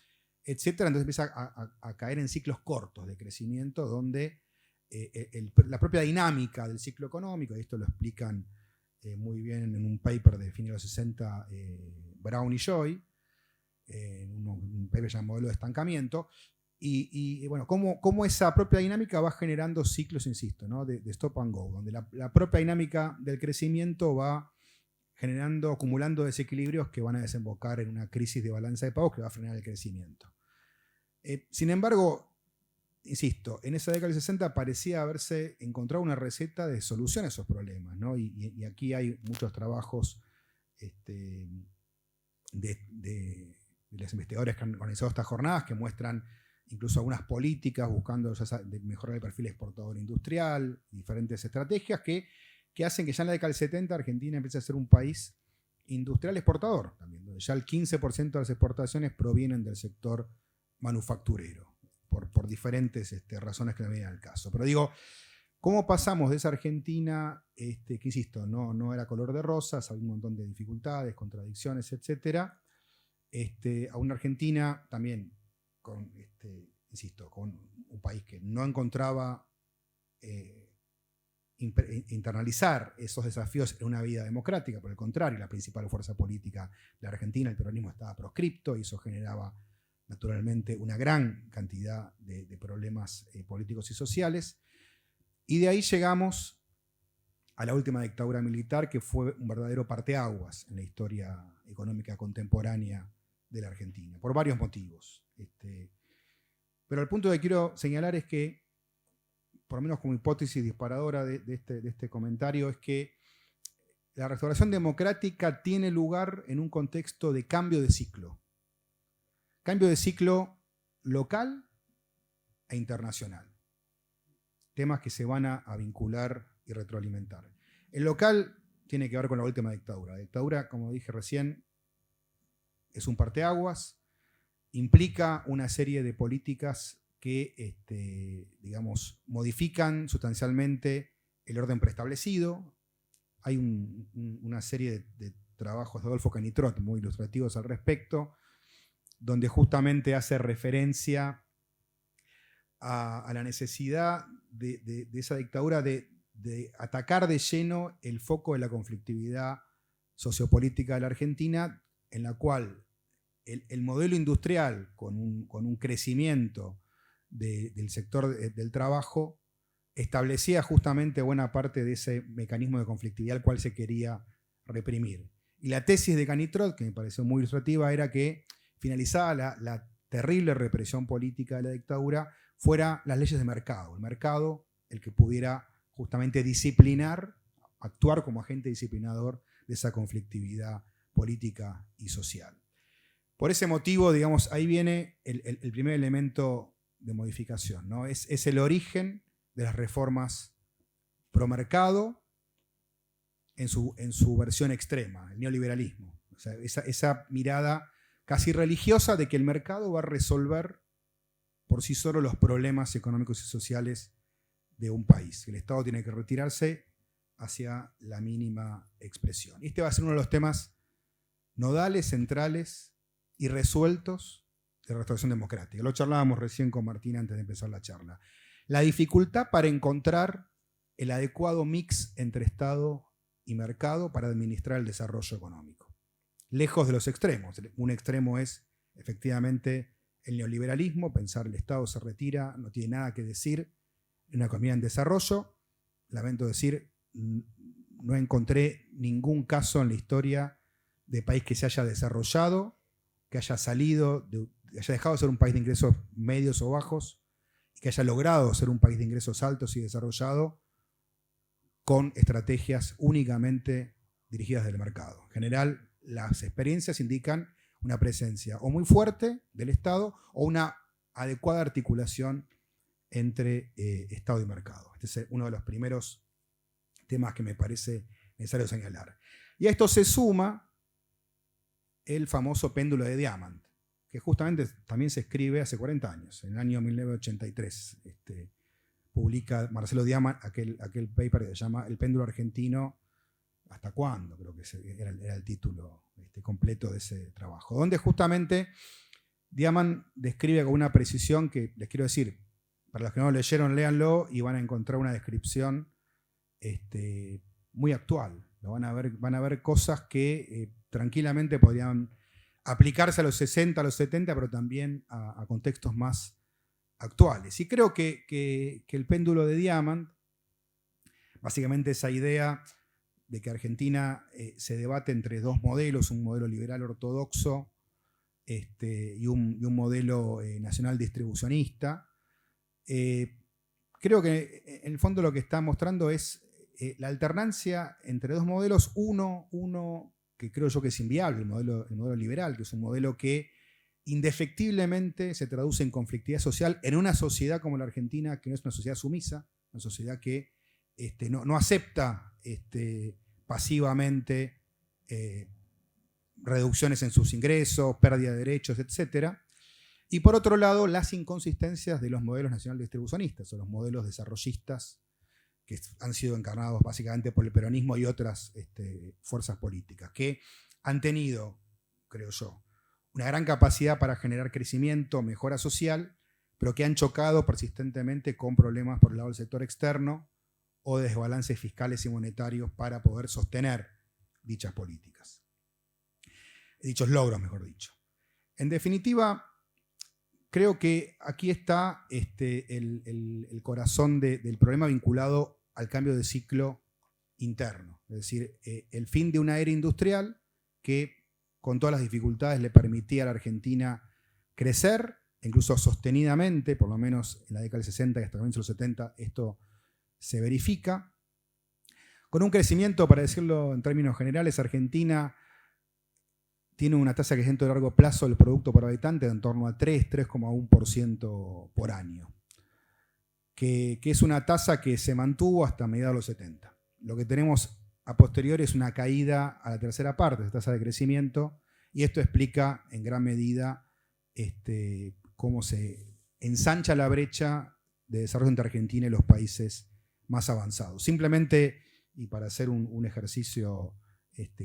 etc. Entonces empieza a caer en ciclos cortos de crecimiento donde la propia dinámica del ciclo económico, y esto lo explican muy bien en un paper de fines de los 60, Brown y Joy, en un paper llamado Modelo de Estancamiento, y bueno, cómo esa propia dinámica va generando ciclos, insisto, ¿no? de stop and go, donde la propia dinámica del crecimiento va acumulando desequilibrios que van a desembocar en una crisis de balanza de pagos que va a frenar el crecimiento. Sin embargo, insisto, en esa década del 60 parecía haberse encontrado una receta de solución a esos problemas, ¿no? Y aquí hay muchos trabajos de los investigadores que han organizado estas jornadas que muestran incluso algunas políticas buscando de mejorar el perfil exportador industrial, diferentes estrategias que hacen que ya en la década del 70 Argentina empiece a ser un país industrial exportador, también, donde ya el 15% de las exportaciones provienen del sector manufacturero, por diferentes razones que no vienen al caso. Pero digo, ¿cómo pasamos de esa Argentina, que insisto, no era color de rosas, había un montón de dificultades, contradicciones, etcétera, a una Argentina también con un país que no encontraba internalizar esos desafíos en una vida democrática? Por el contrario, la principal fuerza política de la Argentina, el peronismo, estaba proscripto, y eso generaba naturalmente una gran cantidad de problemas políticos y sociales. Y de ahí llegamos a la última dictadura militar, que fue un verdadero parteaguas en la historia económica contemporánea de la Argentina, por varios motivos. Pero el punto que quiero señalar es que, por lo menos como hipótesis disparadora de este comentario, es que la restauración democrática tiene lugar en un contexto de cambio de ciclo. Cambio de ciclo local e internacional. Temas que se van a vincular y retroalimentar. El local tiene que ver con la última dictadura. La dictadura, como dije recién, es un parteaguas, implica una serie de políticas que, modifican sustancialmente el orden preestablecido. Hay una serie de trabajos de Adolfo Canitrot muy ilustrativos al respecto, donde justamente hace referencia a la necesidad de esa dictadura de atacar de lleno el foco de la conflictividad sociopolítica de la Argentina, en la cual el modelo industrial, con un crecimiento del sector del trabajo, establecía justamente buena parte de ese mecanismo de conflictividad al cual se quería reprimir. Y la tesis de Canitrot, que me pareció muy ilustrativa, era que finalizada la terrible represión política de la dictadura, fuera las leyes de mercado. El mercado, el que pudiera justamente disciplinar, actuar como agente disciplinador de esa conflictividad política y social. Por ese motivo, digamos, ahí viene el primer elemento de modificación, ¿no? Es el origen de las reformas pro mercado en su versión extrema, el neoliberalismo. O sea, esa mirada casi religiosa de que el mercado va a resolver por sí solo los problemas económicos y sociales de un país. El Estado tiene que retirarse hacia la mínima expresión. Y este va a ser uno de los temas nodales, centrales y resueltos de restauración democrática. Lo charlábamos recién con Martín antes de empezar la charla. La dificultad para encontrar el adecuado mix entre Estado y mercado para administrar el desarrollo económico. Lejos de los extremos. Un extremo es efectivamente el neoliberalismo, pensar el Estado se retira, no tiene nada que decir en una economía en desarrollo. lamento decir, no encontré ningún caso en la historia de país que se haya desarrollado, que haya salido, que haya dejado de ser un país de ingresos medios o bajos, y que haya logrado ser un país de ingresos altos y desarrollado con estrategias únicamente dirigidas del mercado. En general, las experiencias indican una presencia o muy fuerte del Estado o una adecuada articulación entre Estado y mercado. Este es uno de los primeros temas que me parece necesario señalar. Y a esto se suma el famoso péndulo de Diamant, que justamente también se escribe hace 40 años, en el año 1983. Publica Marcelo Diamant aquel paper que se llama El péndulo argentino, ¿hasta cuándo? Creo que era el título completo de ese trabajo, donde justamente Diamant describe con una precisión que les quiero decir, para los que no lo leyeron, léanlo y van a encontrar una descripción muy actual. Van a ver cosas que tranquilamente podrían aplicarse a los 60, a los 70, pero también a contextos más actuales. Y creo que el péndulo de Diamant, básicamente esa idea de que Argentina se debate entre dos modelos, un modelo liberal ortodoxo y un modelo nacional distribucionista, creo que en el fondo lo que está mostrando es la alternancia entre dos modelos, uno que creo yo que es inviable, el modelo liberal, que es un modelo que indefectiblemente se traduce en conflictividad social en una sociedad como la Argentina, que no es una sociedad sumisa, una sociedad que no acepta pasivamente reducciones en sus ingresos, pérdida de derechos, etc. Y por otro lado, las inconsistencias de los modelos nacional distribucionistas o los modelos desarrollistas que han sido encarnados básicamente por el peronismo y otras fuerzas políticas, que han tenido, creo yo, una gran capacidad para generar crecimiento, mejora social, pero que han chocado persistentemente con problemas por el lado del sector externo o desbalances fiscales y monetarios para poder sostener dichas políticas. Dichos logros, mejor dicho. En definitiva, creo que aquí está el corazón del problema vinculado al cambio de ciclo interno. Es decir, el fin de una era industrial que con todas las dificultades le permitía a la Argentina crecer, incluso sostenidamente, por lo menos en la década del 60 y hasta comienzos de los 70, esto se verifica. Con un crecimiento, para decirlo en términos generales, Argentina tiene una tasa de crecimiento de largo plazo del producto por habitante de en torno a 3,1% por año, que es una tasa que se mantuvo hasta mediados de los 70. Lo que tenemos a posteriori es una caída a la tercera parte de esta tasa de crecimiento, y esto explica en gran medida cómo se ensancha la brecha de desarrollo entre Argentina y los países más avanzados. Simplemente, y para hacer un ejercicio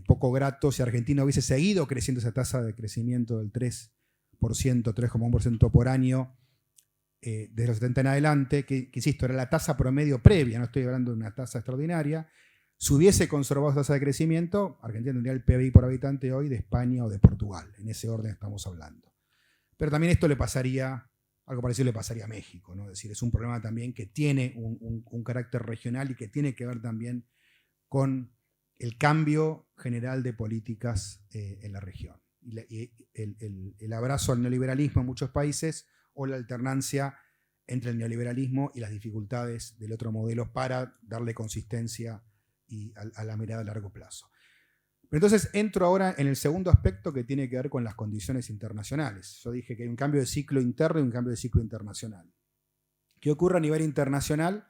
poco grato, si Argentina hubiese seguido creciendo esa tasa de crecimiento del 3%, 3,1% por año, desde los 70 en adelante, que insisto, era la tasa promedio previa, no estoy hablando de una tasa extraordinaria, si hubiese conservado esa tasa de crecimiento, Argentina tendría el PBI por habitante hoy de España o de Portugal, en ese orden estamos hablando. Pero también esto algo parecido le pasaría a México, ¿no? Es decir, es un problema también que tiene un carácter regional y que tiene que ver también con el cambio general de políticas en la región. Y el abrazo al neoliberalismo en muchos países o la alternancia entre el neoliberalismo y las dificultades del otro modelo para darle consistencia y a la mirada a largo plazo. Pero entonces entro ahora en el segundo aspecto que tiene que ver con las condiciones internacionales. Yo dije que hay un cambio de ciclo interno y un cambio de ciclo internacional. ¿Qué ocurre a nivel internacional?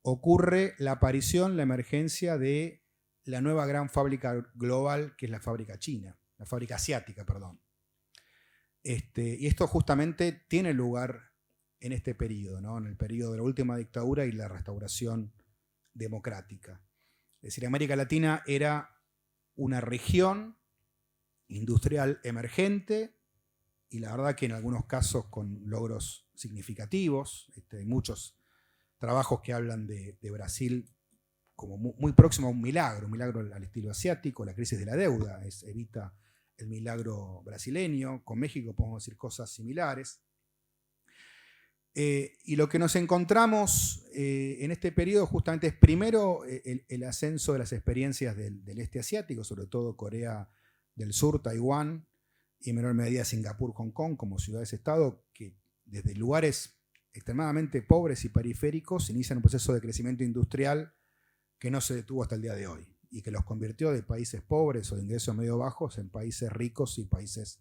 Ocurre la aparición, la emergencia de la nueva gran fábrica global, que es la fábrica china, la fábrica asiática, perdón. Y esto justamente tiene lugar en este periodo, ¿no? En el periodo de la última dictadura y la restauración democrática. Es decir, América Latina era una región industrial emergente y la verdad que en algunos casos con logros significativos. Hay muchos trabajos que hablan de Brasil como muy próximo a un milagro al estilo asiático. La crisis de la deuda evita el milagro brasileño. Con México podemos decir cosas similares. Y lo que nos encontramos en este periodo justamente es primero el ascenso de las experiencias del este asiático, sobre todo Corea del Sur, Taiwán y en menor medida Singapur, Hong Kong como ciudades-estado, que desde lugares extremadamente pobres y periféricos inician un proceso de crecimiento industrial que no se detuvo hasta el día de hoy y que los convirtió de países pobres o de ingresos medio bajos en países ricos y países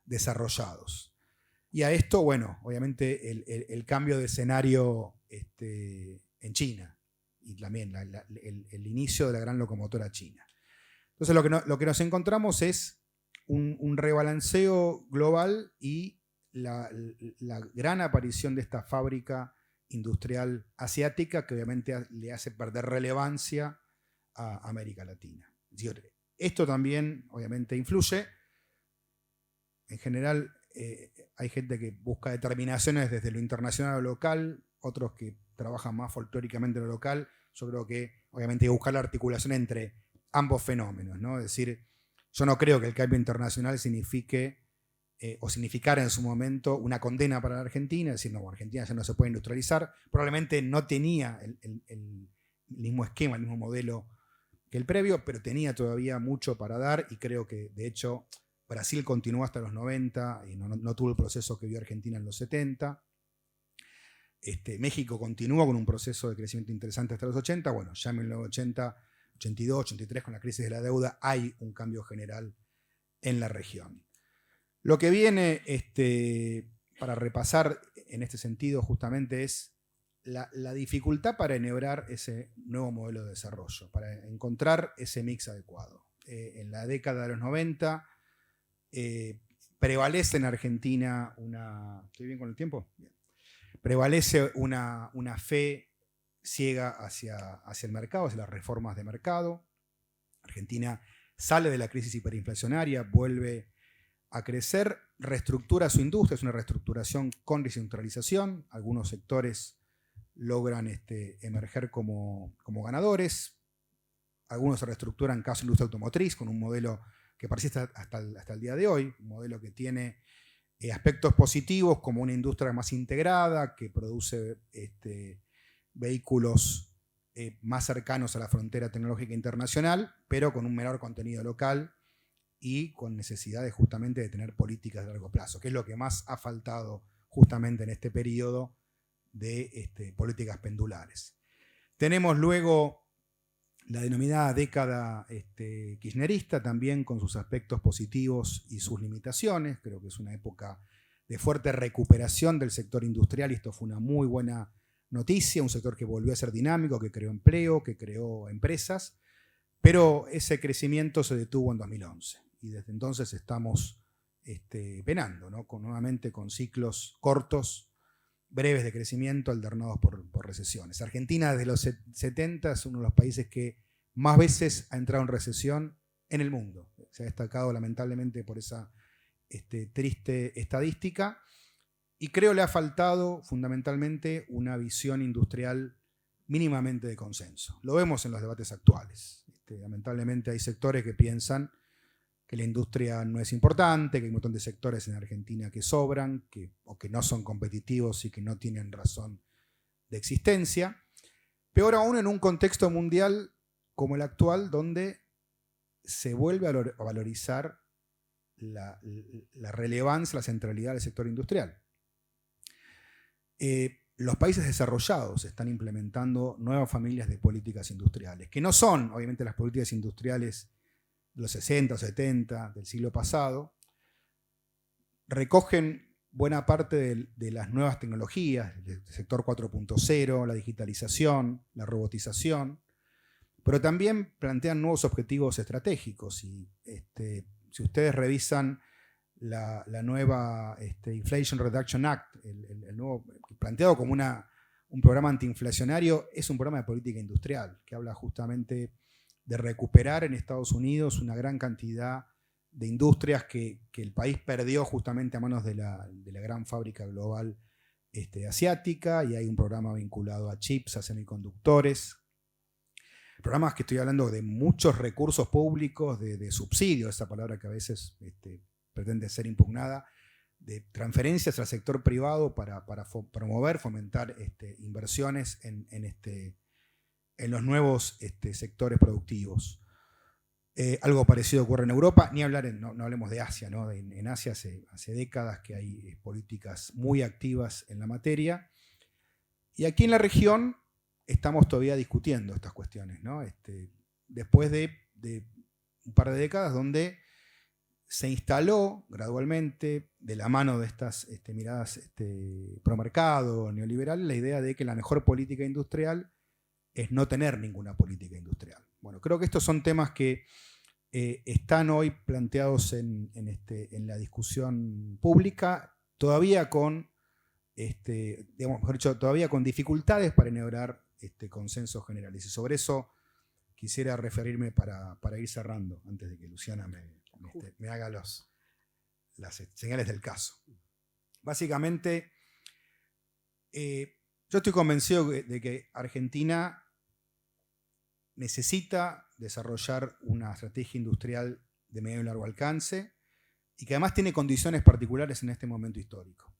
desarrollados. Y a esto, bueno, obviamente el cambio de escenario en China y también el inicio de la gran locomotora china. Entonces lo que nos encontramos es un rebalanceo global y la gran aparición de esta fábrica industrial asiática que obviamente le hace perder relevancia a América Latina. Es decir, esto también obviamente influye. En general hay gente que busca determinaciones desde lo internacional a lo local, otros que trabajan más folclóricamente en lo local. Yo creo que obviamente hay que buscar la articulación entre ambos fenómenos, ¿no? Es decir, yo no creo que el cambio internacional signifique o significara en su momento una condena para la Argentina, es decir, no, Argentina ya no se puede industrializar, probablemente no tenía el mismo esquema, el mismo modelo que el previo, pero tenía todavía mucho para dar y creo que de hecho Brasil continuó hasta los 90 y no tuvo el proceso que vio Argentina en los 70. México continuó con un proceso de crecimiento interesante hasta los 80. Bueno, ya en 1980, 82, 83 con la crisis de la deuda hay un cambio general en la región. Lo que viene para repasar en este sentido justamente es la dificultad para enhebrar ese nuevo modelo de desarrollo, para encontrar ese mix adecuado. En la década de los 90 prevalece en Argentina una... ¿Estoy bien con el tiempo? Bien. Prevalece una fe ciega hacia el mercado, hacia las reformas de mercado. Argentina sale de la crisis hiperinflacionaria, vuelve a crecer, reestructura su industria, es una reestructuración con desindustrialización. Algunos sectores logran emerger como ganadores. Algunos se reestructuran, caso de industria automotriz, con un modelo que persiste hasta el día de hoy, un modelo que tiene aspectos positivos como una industria más integrada, que produce vehículos más cercanos a la frontera tecnológica internacional, pero con un menor contenido local y con necesidades justamente de tener políticas de largo plazo, que es lo que más ha faltado justamente en este periodo de políticas pendulares. Tenemos luego la denominada década kirchnerista, también con sus aspectos positivos y sus limitaciones. Creo que es una época de fuerte recuperación del sector industrial y esto fue una muy buena noticia, un sector que volvió a ser dinámico, que creó empleo, que creó empresas, pero ese crecimiento se detuvo en 2011 y desde entonces estamos penando, ¿no? Nuevamente con ciclos cortos, breves de crecimiento alternados por recesiones. Argentina desde los 70 es uno de los países que más veces ha entrado en recesión en el mundo. Se ha destacado lamentablemente por esa triste estadística y creo le ha faltado fundamentalmente una visión industrial mínimamente de consenso. Lo vemos en los debates actuales. Lamentablemente hay sectores que piensan que la industria no es importante, que hay un montón de sectores en Argentina que sobran, o que no son competitivos y que no tienen razón de existencia. Peor aún en un contexto mundial como el actual, donde se vuelve a valorizar la relevancia, la centralidad del sector industrial. Los países desarrollados están implementando nuevas familias de políticas industriales, que no son, obviamente, las políticas industriales de los 60 o 70 del siglo pasado, recogen buena parte de las nuevas tecnologías, del sector 4.0, la digitalización, la robotización, pero también plantean nuevos objetivos estratégicos. Y si ustedes revisan la nueva Inflation Reduction Act, el nuevo, planteado como un programa antiinflacionario, es un programa de política industrial que habla justamente de recuperar en Estados Unidos una gran cantidad de industrias que el país perdió justamente a manos de la gran fábrica global asiática, y hay un programa vinculado a chips, a semiconductores. Programas que estoy hablando de muchos recursos públicos, de subsidios, esa palabra que a veces pretende ser impugnada, transferencias al sector privado para promover, fomentar inversiones en los nuevos sectores productivos. Algo parecido ocurre en Europa, ni hablar, no hablemos de Asia, ¿no? En Asia hace décadas que hay políticas muy activas en la materia. Y aquí en la región estamos todavía discutiendo estas cuestiones, ¿no? Después de un par de décadas donde se instaló gradualmente, de la mano de estas miradas pro mercado, neoliberal, la idea de que la mejor política industrial es no tener ninguna política industrial. Bueno, creo que estos son temas que están hoy planteados en la discusión pública, todavía con, mejor dicho, todavía con dificultades para enhebrar consensos generales. Y sobre eso quisiera referirme para ir cerrando, antes de que Luciana me haga las señales del caso. Básicamente, yo estoy convencido de que Argentina necesita desarrollar una estrategia industrial de medio y largo alcance y que además tiene condiciones particulares en este momento histórico.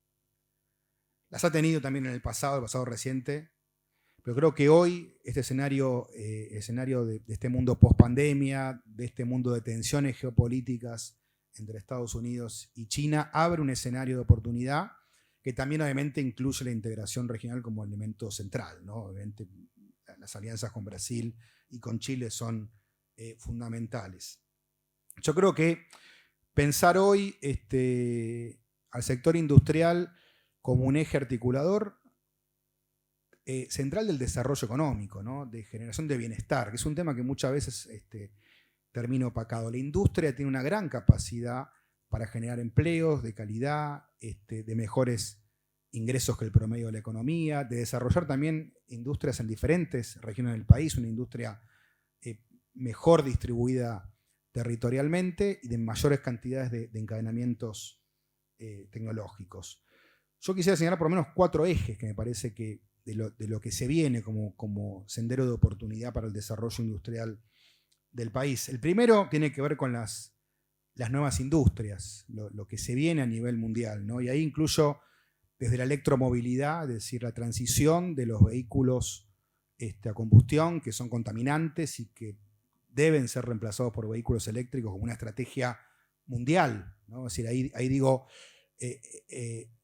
Las ha tenido también en el pasado reciente, pero creo que hoy este escenario de este mundo post-pandemia, de este mundo de tensiones geopolíticas entre Estados Unidos y China, abre un escenario de oportunidad que también obviamente incluye la integración regional como elemento central, ¿no? Obviamente las alianzas con Brasil y con Chile son fundamentales. Yo creo que pensar hoy al sector industrial como un eje articulador central del desarrollo económico, ¿no? De generación de bienestar, que es un tema que muchas veces termina opacado. La industria tiene una gran capacidad para generar empleos de calidad, de mejores ingresos que el promedio de la economía, de desarrollar también industrias en diferentes regiones del país, una industria mejor distribuida territorialmente y de mayores cantidades de encadenamientos tecnológicos. Yo quisiera señalar por lo menos 4 ejes que me parece que de lo que se viene como sendero de oportunidad para el desarrollo industrial del país. El primero tiene que ver con las nuevas industrias, lo que se viene a nivel mundial, ¿no? Y ahí incluyo desde la electromovilidad, es decir, la transición de los vehículos a combustión, que son contaminantes y que deben ser reemplazados por vehículos eléctricos como una estrategia mundial, ¿no? Es decir, ahí digo,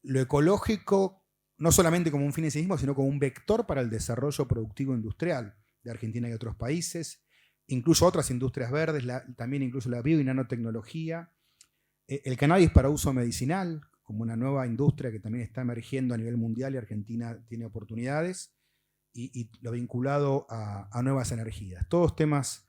lo ecológico no solamente como un fin en sí mismo, sino como un vector para el desarrollo productivo industrial de Argentina y otros países, incluso otras industrias verdes, también incluso la bio y nanotecnología, el cannabis para uso medicinal, como una nueva industria que también está emergiendo a nivel mundial y Argentina tiene oportunidades, y lo vinculado a nuevas energías. Todos temas,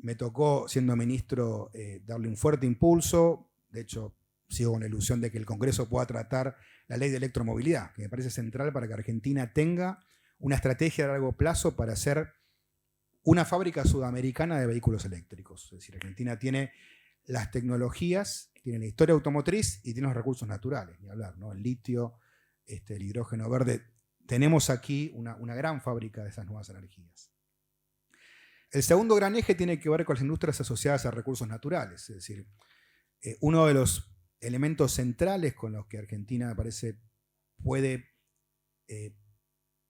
me tocó, siendo ministro, darle un fuerte impulso. De hecho, sigo con la ilusión de que el Congreso pueda tratar la ley de electromovilidad, que me parece central para que Argentina tenga una estrategia a largo plazo para hacer una fábrica sudamericana de vehículos eléctricos. Es decir, Argentina tiene las tecnologías, tiene la historia automotriz y tiene los recursos naturales, ni hablar, ¿no? El litio, el hidrógeno verde. Tenemos aquí una gran fábrica de esas nuevas energías. El segundo gran eje tiene que ver con las industrias asociadas a recursos naturales. Es decir, uno de los elementos centrales con los que Argentina, me parece, puede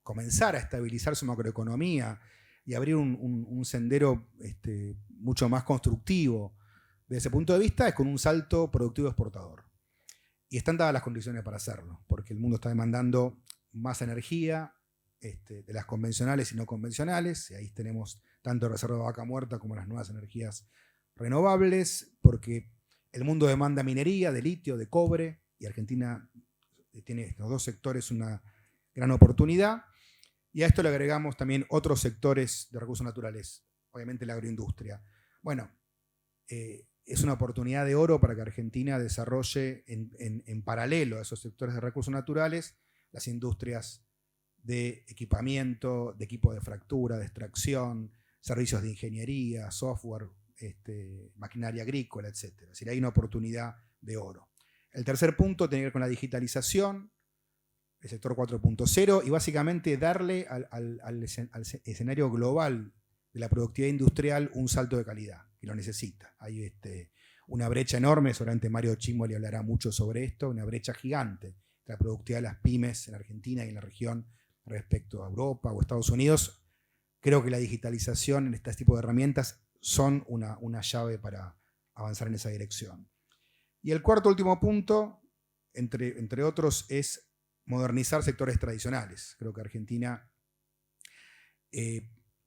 comenzar a estabilizar su macroeconomía y abrir un sendero mucho más constructivo desde ese punto de vista, es con un salto productivo exportador. Y están dadas las condiciones para hacerlo, porque el mundo está demandando más energía, de las convencionales y no convencionales, y ahí tenemos tanto reserva de vaca muerta como las nuevas energías renovables, porque el mundo demanda minería de litio, de cobre, y Argentina tiene estos dos sectores una gran oportunidad. Y a esto le agregamos también otros sectores de recursos naturales, obviamente la agroindustria. Bueno, es una oportunidad de oro para que Argentina desarrolle en paralelo a esos sectores de recursos naturales las industrias de equipamiento, de equipo de fractura, de extracción, servicios de ingeniería, software, maquinaria agrícola, etc. Es decir, hay una oportunidad de oro. El tercer punto tiene que ver con la digitalización, el sector 4.0, y básicamente darle al escenario global de la productividad industrial un salto de calidad, y lo necesita. Hay una brecha enorme, seguramente Mario Cimoli hablará mucho sobre esto, una brecha gigante de la productividad de las pymes en Argentina y en la región respecto a Europa o Estados Unidos. Creo que la digitalización en este tipo de herramientas son una llave para avanzar en esa dirección. Y el cuarto último punto, entre otros, es modernizar sectores tradicionales. Creo que Argentina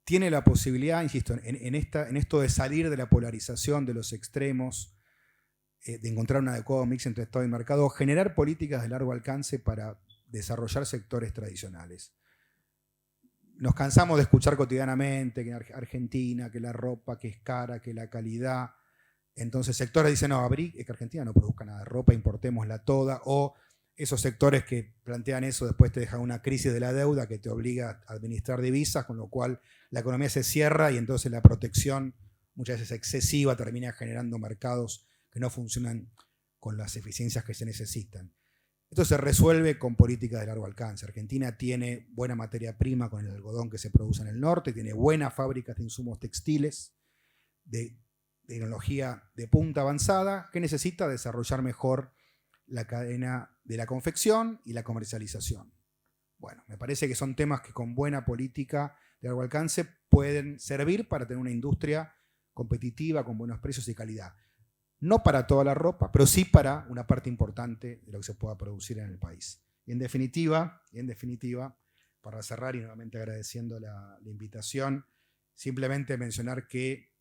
tiene la posibilidad, insisto, en esto de salir de la polarización, de los extremos, de encontrar un adecuado mix entre Estado y mercado, generar políticas de largo alcance para desarrollar sectores tradicionales. Nos cansamos de escuchar cotidianamente que en Argentina, que la ropa, que es cara, que la calidad. Entonces sectores dicen, no, que Argentina no produzca nada de ropa, importémosla toda, o esos sectores que plantean eso después te dejan una crisis de la deuda que te obliga a administrar divisas, con lo cual la economía se cierra y entonces la protección, muchas veces excesiva, termina generando mercados que no funcionan con las eficiencias que se necesitan. Esto se resuelve con políticas de largo alcance. Argentina tiene buena materia prima con el algodón que se produce en el norte, tiene buenas fábricas de insumos textiles, de tecnología de punta avanzada, que necesita desarrollar mejor la cadena de la confección y la comercialización. Bueno, me parece que son temas que con buena política de largo alcance pueden servir para tener una industria competitiva, con buenos precios y calidad. No para toda la ropa, pero sí para una parte importante de lo que se pueda producir en el país. Y en definitiva, para cerrar y nuevamente agradeciendo la invitación, simplemente mencionar que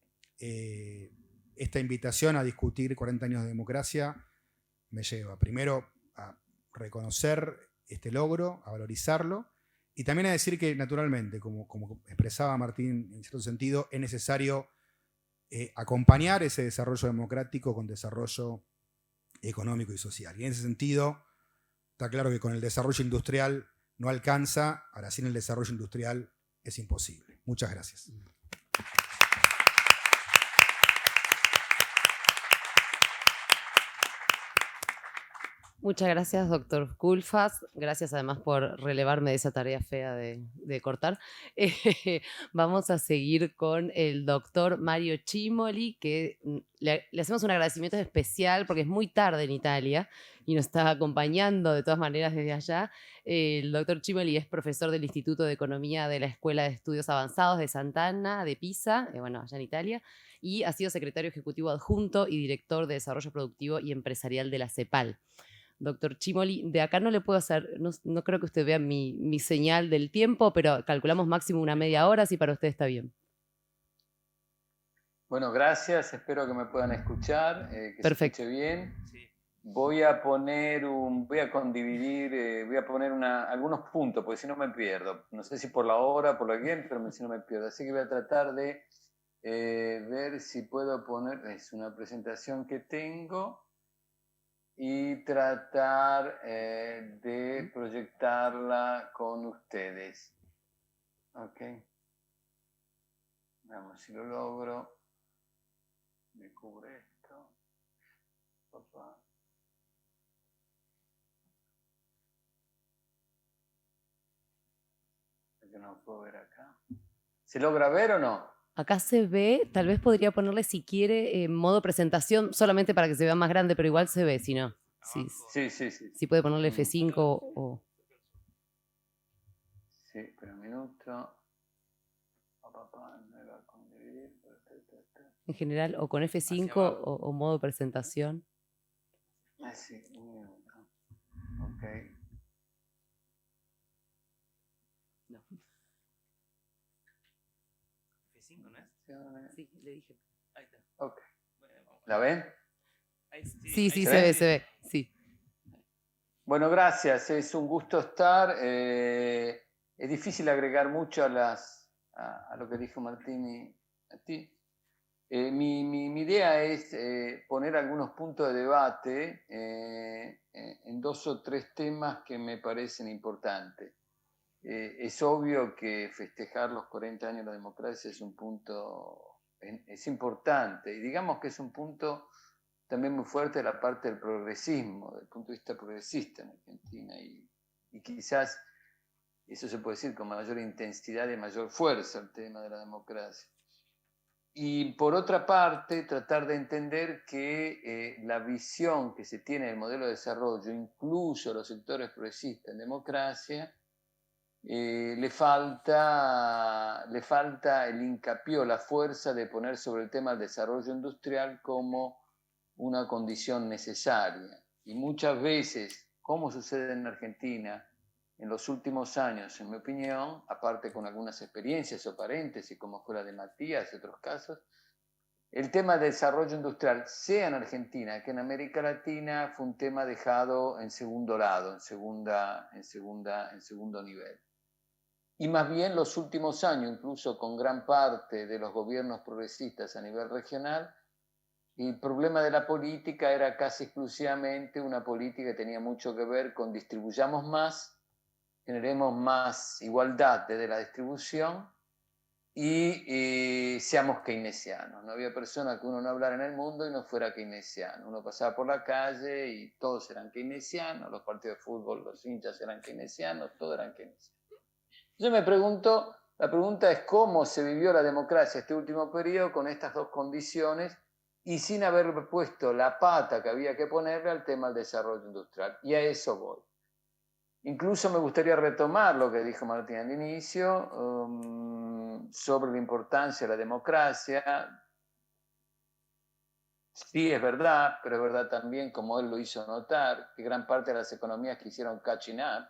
esta invitación a discutir 40 años de democracia me lleva primero a reconocer este logro, a valorizarlo, y también a decir que naturalmente, como expresaba Martín en cierto sentido, es necesario acompañar ese desarrollo democrático con desarrollo económico y social. Y en ese sentido, está claro que con el desarrollo industrial no alcanza, ahora sin el desarrollo industrial es imposible. Muchas gracias. Muchas gracias, doctor Culfas. Gracias además por relevarme de esa tarea fea de cortar. Vamos a seguir con el doctor Mario Cimoli, que le hacemos un agradecimiento especial porque es muy tarde en Italia y nos está acompañando de todas maneras desde allá. El doctor Cimoli es profesor del Instituto de Economía de la Escuela de Estudios Avanzados de Sant'Anna, de Pisa, bueno, allá en Italia, y ha sido secretario ejecutivo adjunto y director de Desarrollo Productivo y Empresarial de la CEPAL. Doctor Cimoli, de acá no le puedo hacer, no creo que usted vea mi señal del tiempo, pero calculamos máximo una media hora, si para usted está bien. Bueno, gracias, espero que me puedan escuchar, que Perfecto. se escuche bien. Sí. Voy a poner algunos puntos, porque si no me pierdo. No sé si por la hora, por lo que, pero si no me pierdo. Así que voy a tratar de ver si puedo poner, es una presentación que tengo, y tratar de proyectarla con ustedes. Ok. Veamos si lo logro. Me cubre esto. Papá. Yo no puedo ver acá. ¿Se logra ver o no? Acá se ve, tal vez podría ponerle si quiere modo presentación, solamente para que se vea más grande, pero igual se ve, si no. Sí. Si puede ponerle F5 o... Sí, espera un minuto. En general, o con F5 o modo presentación. Sí, un minuto. Ok. No. F5, ¿no es? Sí, le dije. Ahí está. Ok. ¿La ven? Sí, se ve. Sí. Bueno, gracias. Es un gusto estar. Es difícil agregar mucho a lo que dijo Martín y a ti. Mi idea es poner algunos puntos de debate en 2 o 3 temas que me parecen importantes. Es obvio que festejar los 40 años de la democracia es un punto, es importante, y digamos que es un punto también muy fuerte de la parte del progresismo, del punto de vista progresista en Argentina, y quizás eso se puede decir con mayor intensidad y mayor fuerza, el tema de la democracia. Y por otra parte, tratar de entender que la visión que se tiene del modelo de desarrollo, incluso los sectores progresistas en democracia, le falta el hincapié o la fuerza de poner sobre el tema del desarrollo industrial como una condición necesaria. Y muchas veces, como sucede en Argentina, en los últimos años, en mi opinión, aparte con algunas experiencias o paréntesis, como fue la de Matías y otros casos, el tema del desarrollo industrial, sea en Argentina que en América Latina, fue un tema dejado en segundo lado, en segundo nivel. Y más bien los últimos años, incluso con gran parte de los gobiernos progresistas a nivel regional, el problema de la política era casi exclusivamente una política que tenía mucho que ver con distribuyamos más, generemos más igualdad desde la distribución y seamos keynesianos. No había persona que uno no hablara en el mundo y no fuera keynesiano. Uno pasaba por la calle y todos eran keynesianos, los partidos de fútbol, los hinchas eran keynesianos, todos eran keynesianos. Yo me pregunto, la pregunta es cómo se vivió la democracia este último periodo con estas dos condiciones y sin haber puesto la pata que había que ponerle al tema del desarrollo industrial. Y a eso voy. Incluso me gustaría retomar lo que dijo Martín al inicio sobre la importancia de la democracia. Sí, es verdad, pero es verdad también, como él lo hizo notar, que gran parte de las economías que hicieron catching up,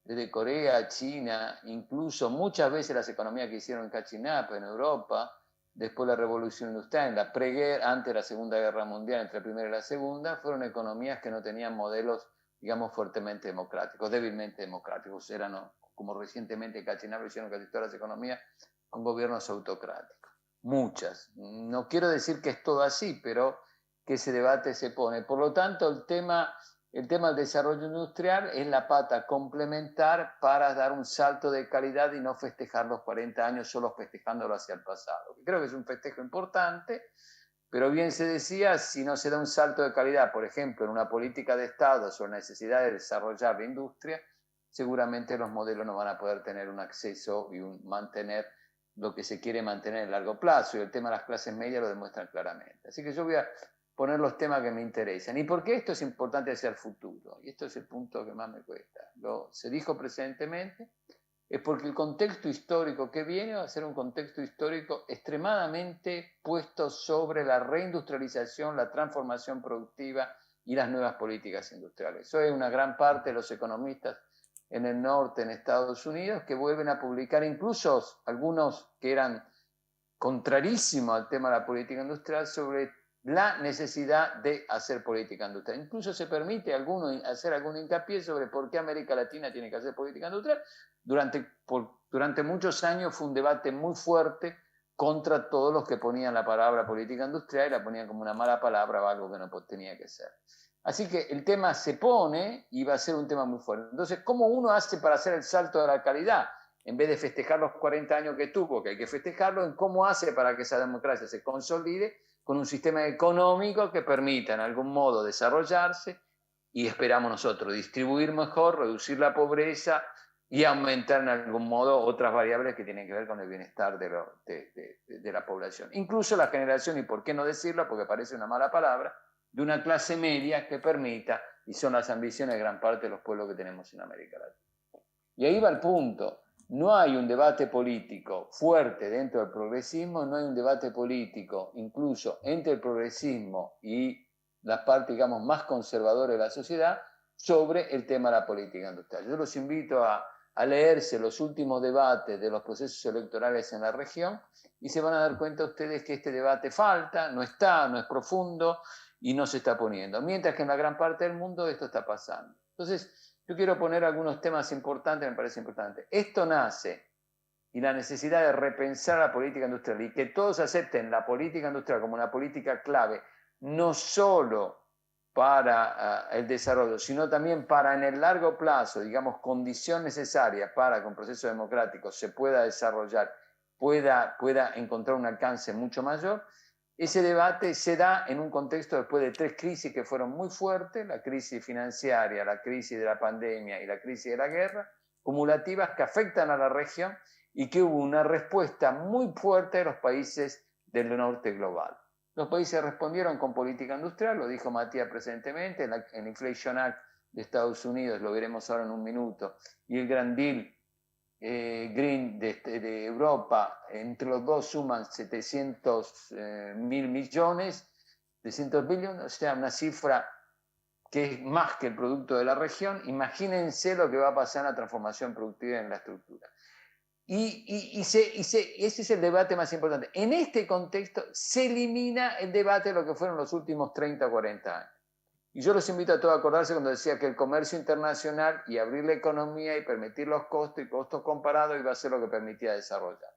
desde Corea, China, incluso muchas veces las economías que hicieron catching up en Europa, después de la revolución industrial, en la preguerra, antes de la Segunda Guerra Mundial, entre la primera y la segunda, fueron economías que no tenían modelos, digamos, fuertemente democráticos, débilmente democráticos. Eran, como recientemente catching up lo hicieron casi todas las economías, con gobiernos autocráticos. Muchas. No quiero decir que es todo así, pero que ese debate se pone. Por lo tanto, el tema del desarrollo industrial es la pata complementar para dar un salto de calidad y no festejar los 40 años solo festejándolo hacia el pasado. Creo que es un festejo importante, pero bien se decía, si no se da un salto de calidad, por ejemplo, en una política de Estado sobre la necesidad de desarrollar la industria, seguramente los modelos no van a poder tener un acceso y mantener lo que se quiere mantener en largo plazo, y el tema de las clases medias lo demuestran claramente. Así que yo voy a poner los temas que me interesan. ¿Y por qué esto es importante hacia el futuro? Y esto es el punto que más me cuesta. Se dijo precedentemente, es porque el contexto histórico que viene va a ser un contexto histórico extremadamente puesto sobre la reindustrialización, la transformación productiva y las nuevas políticas industriales. Eso es una gran parte de los economistas en el norte, en Estados Unidos, que vuelven a publicar, incluso algunos que eran contrarísimos al tema de la política industrial, sobre la necesidad de hacer política industrial. Incluso se permite hacer algún hincapié sobre por qué América Latina tiene que hacer política industrial. Durante muchos años fue un debate muy fuerte contra todos los que ponían la palabra política industrial y la ponían como una mala palabra o algo que no tenía que ser. Así que el tema se pone y va a ser un tema muy fuerte. Entonces, ¿cómo uno hace para hacer el salto de la calidad? En vez de festejar los 40 años que tuvo, que hay que festejarlo, en cómo hace para que esa democracia se consolide con un sistema económico que permita en algún modo desarrollarse y esperamos nosotros distribuir mejor, reducir la pobreza y aumentar en algún modo otras variables que tienen que ver con el bienestar de la población. Incluso la generación, y por qué no decirlo, porque parece una mala palabra, de una clase media que permita, y son las ambiciones de gran parte de los pueblos que tenemos en América Latina. Y ahí va el punto. No hay un debate político fuerte dentro del progresismo, no hay un debate político incluso entre el progresismo y la parte, digamos, más conservadora de la sociedad sobre el tema de la política industrial. Yo los invito a leerse los últimos debates de los procesos electorales en la región y se van a dar cuenta ustedes que este debate falta, no es profundo y no se está poniendo. Mientras que en la gran parte del mundo esto está pasando. Entonces, yo quiero poner algunos temas importantes, me parece importante. Esto nace y la necesidad de repensar la política industrial y que todos acepten la política industrial como una política clave, no solo para el desarrollo, sino también para en el largo plazo, digamos, condición necesaria para que un proceso democrático se pueda desarrollar, pueda encontrar un alcance mucho mayor. Ese debate se da en un contexto después de 3 crisis que fueron muy fuertes, la crisis financiera, la crisis de la pandemia y la crisis de la guerra, cumulativas que afectan a la región y que hubo una respuesta muy fuerte de los países del norte global. Los países respondieron con política industrial, lo dijo Matías presentemente, el Inflation Act de Estados Unidos, lo veremos ahora en un minuto, y el Grand Deal Green de Europa, entre los dos suman 700 mil millones, 700 billones, o sea, una cifra que es más que el producto de la región. Imagínense lo que va a pasar en la transformación productiva en la estructura. Ese es el debate más importante. En este contexto se elimina el debate de lo que fueron los últimos 30 o 40 años. Y yo los invito a todos a acordarse cuando decía que el comercio internacional y abrir la economía y permitir los costos y costos comparados iba a ser lo que permitía desarrollar.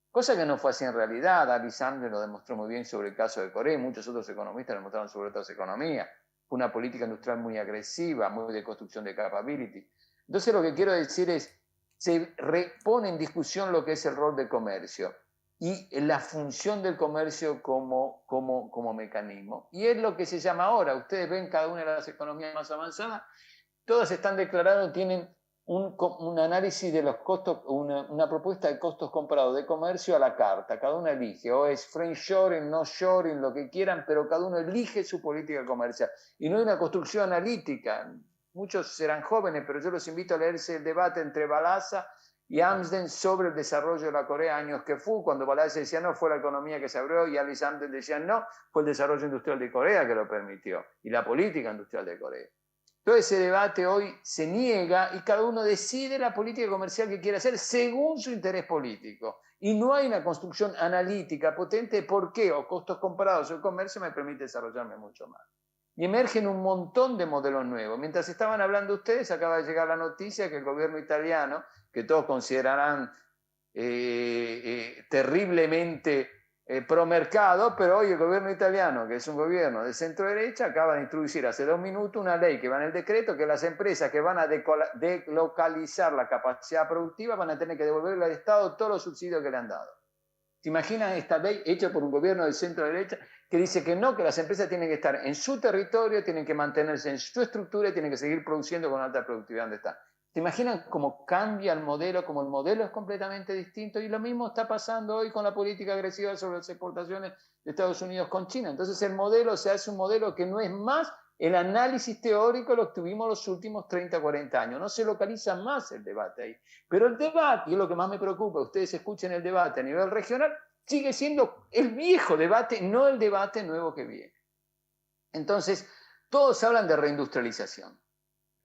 Cosa que no fue así en realidad. Ali Sandler lo demostró muy bien sobre el caso de Corea y muchos otros economistas lo demostraron sobre otras economías. Fue una política industrial muy agresiva, muy de construcción de capability. Entonces lo que quiero decir es, se repone en discusión lo que es el rol del comercio y la función del comercio como mecanismo. Y es lo que se llama ahora. Ustedes ven cada una de las economías más avanzadas, todas están declarando, tienen un análisis de los costos, una propuesta de costos comparados de comercio a la carta. Cada uno elige, o es friendshoring, no shoring, lo que quieran, pero cada uno elige su política comercial. Y no hay una construcción analítica. Muchos serán jóvenes, pero yo los invito a leerse el debate entre Balassa y Amsden sobre el desarrollo de la Corea años que fue, cuando Balassa decía no, fue la economía que se abrió, y Alice Amsden decía no, fue el desarrollo industrial de Corea que lo permitió, y la política industrial de Corea. Todo ese debate hoy se niega y cada uno decide la política comercial que quiere hacer según su interés político. Y no hay una construcción analítica potente de por qué o costos comparados o el comercio me permite desarrollarme mucho más. Y emergen un montón de modelos nuevos. Mientras estaban hablando ustedes, acaba de llegar la noticia que el gobierno italiano, que todos considerarán terriblemente pro mercado, pero hoy el gobierno italiano, que es un gobierno de centro derecha, acaba de introducir hace 2 minutos una ley que va en el decreto que las empresas que van a deslocalizar la capacidad productiva van a tener que devolverle al Estado todos los subsidios que le han dado. ¿Se imaginan esta ley hecha por un gobierno de centro derecha que dice que no, que las empresas tienen que estar en su territorio, tienen que mantenerse en su estructura y tienen que seguir produciendo con alta productividad donde están? ¿Se imaginan cómo cambia el modelo, cómo el modelo es completamente distinto? Y lo mismo está pasando hoy con la política agresiva sobre las exportaciones de Estados Unidos con China. Entonces el modelo se hace un modelo que no es más el análisis teórico lo que tuvimos los últimos 30, 40 años. No se localiza más el debate ahí. Pero el debate, y es lo que más me preocupa, ustedes escuchen el debate a nivel regional, sigue siendo el viejo debate, no el debate nuevo que viene. Entonces, todos hablan de reindustrialización.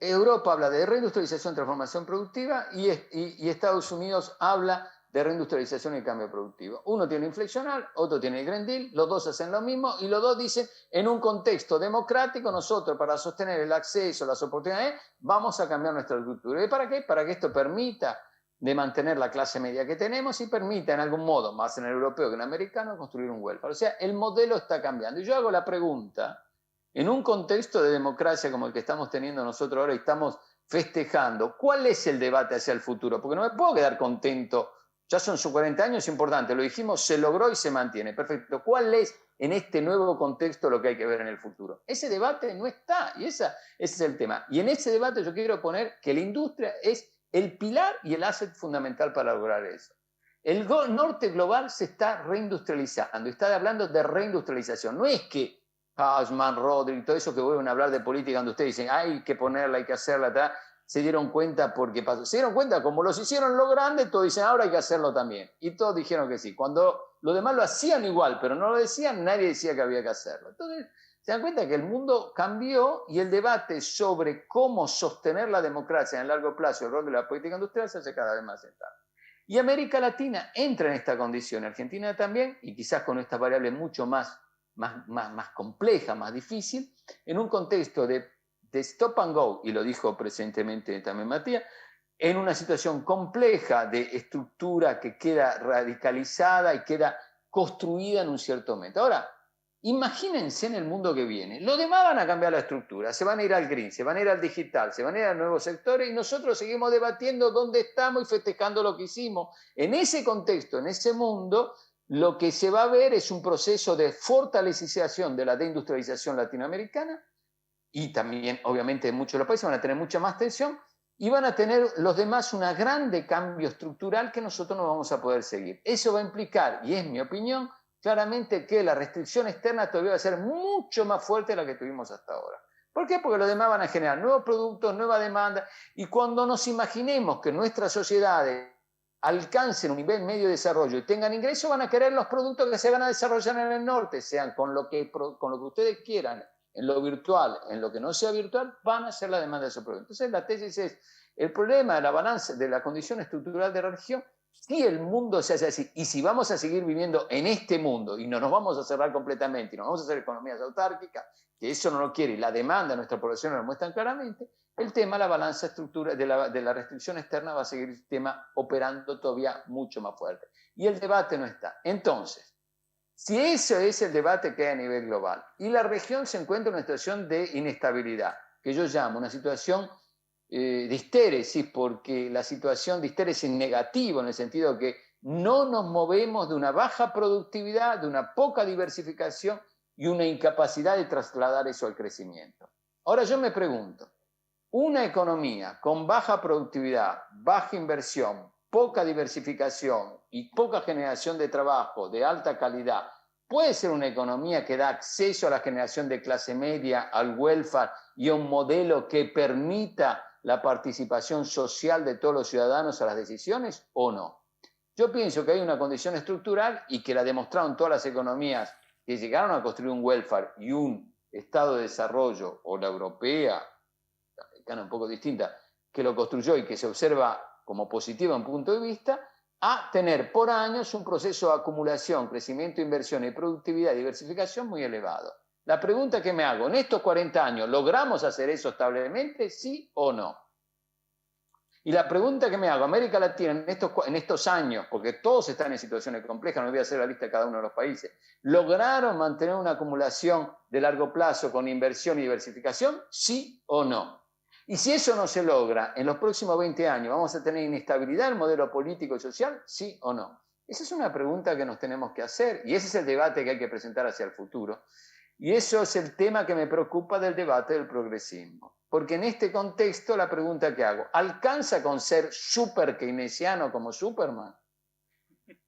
Europa habla de reindustrialización, transformación productiva, y Estados Unidos habla de reindustrialización y cambio productivo. Uno tiene inflexional, otro tiene el Green Deal, los dos hacen lo mismo y los dos dicen, en un contexto democrático, nosotros para sostener el acceso, las oportunidades, vamos a cambiar nuestra estructura. ¿Y para qué? Para que esto permita de mantener la clase media que tenemos y permita en algún modo, más en el europeo que en el americano, construir un welfare. O sea, el modelo está cambiando. Y yo hago la pregunta, en un contexto de democracia como el que estamos teniendo nosotros ahora y estamos festejando, ¿cuál es el debate hacia el futuro? Porque no me puedo quedar contento. Ya son sus 40 años, es importante, lo dijimos, se logró y se mantiene. Perfecto. ¿Cuál es en este nuevo contexto lo que hay que ver en el futuro? Ese debate no está y ese es el tema. Y en ese debate yo quiero poner que la industria es el pilar y el asset fundamental para lograr eso. El norte global se está reindustrializando, está hablando de reindustrialización. No es que Hausmann, Rodri, todo eso que vuelven a hablar de política donde ustedes dicen hay que ponerla, hay que hacerla, tal. Se dieron cuenta porque pasó. Se dieron cuenta, como los hicieron lo grande, todos dicen, ahora hay que hacerlo también. Y todos dijeron que sí. Cuando los demás lo hacían igual, pero no lo decían, nadie decía que había que hacerlo. Entonces, se dan cuenta que el mundo cambió y el debate sobre cómo sostener la democracia en el largo plazo, el rol de la política industrial, se hace cada vez más central. Y América Latina entra en esta condición, Argentina también, y quizás con esta variable mucho más compleja, más difícil, en un contexto de stop and go, y lo dijo presentemente también Matías, en una situación compleja de estructura que queda radicalizada y queda construida en un cierto momento. Ahora, imagínense en el mundo que viene, los demás van a cambiar la estructura, se van a ir al green, se van a ir al digital, se van a ir a nuevos sectores y nosotros seguimos debatiendo dónde estamos y festejando lo que hicimos. En ese contexto, en ese mundo, lo que se va a ver es un proceso de fortalecización de la deindustrialización latinoamericana, y también, obviamente, muchos de los países van a tener mucha más tensión y van a tener los demás un grande cambio estructural que nosotros no vamos a poder seguir. Eso va a implicar, y es mi opinión, claramente que la restricción externa todavía va a ser mucho más fuerte de la que tuvimos hasta ahora. ¿Por qué? Porque los demás van a generar nuevos productos, nueva demanda, y cuando nos imaginemos que nuestras sociedades alcancen un nivel medio de desarrollo y tengan ingresos, van a querer los productos que se van a desarrollar en el norte, sean con lo que ustedes quieran, en lo virtual, en lo que no sea virtual, van a ser la demanda de esos productos. Entonces la tesis es, el problema de la balanza, de la condición estructural de la región, si el mundo se hace así, y si vamos a seguir viviendo en este mundo, y no nos vamos a cerrar completamente, y nos vamos a hacer economías autárquicas, que eso no lo quiere, y la demanda de nuestra población lo muestran claramente, el tema de la balanza estructural de la restricción externa va a seguir el tema operando todavía mucho más fuerte. Y el debate no está. Entonces, si ese es el debate que hay a nivel global, y la región se encuentra en una situación de inestabilidad, que yo llamo una situación de histéresis, porque la situación de histéresis negativa, en el sentido que no nos movemos de una baja productividad, de una poca diversificación y una incapacidad de trasladar eso al crecimiento. Ahora yo me pregunto, una economía con baja productividad, baja inversión, poca diversificación y poca generación de trabajo de alta calidad, ¿puede ser una economía que da acceso a la generación de clase media, al welfare y a un modelo que permita la participación social de todos los ciudadanos a las decisiones o no? Yo pienso que hay una condición estructural y que la demostraron todas las economías que llegaron a construir un welfare y un estado de desarrollo, o la europea, la americana un poco distinta, que lo construyó y que se observa como positiva en punto de vista, a tener por años un proceso de acumulación, crecimiento, inversión y productividad y diversificación muy elevado. La pregunta que me hago, ¿en estos 40 años logramos hacer eso establemente, sí o no? Y la pregunta que me hago, América Latina en estos años, porque todos están en situaciones complejas, no voy a hacer la lista de cada uno de los países, ¿lograron mantener una acumulación de largo plazo con inversión y diversificación? ¿Sí o no? Y si eso no se logra, en los próximos 20 años, ¿vamos a tener inestabilidad en el modelo político y social? ¿Sí o no? Esa es una pregunta que nos tenemos que hacer y ese es el debate que hay que presentar hacia el futuro. Y eso es el tema que me preocupa del debate del progresismo. Porque en este contexto la pregunta que hago, ¿alcanza con ser súper keynesiano como Superman?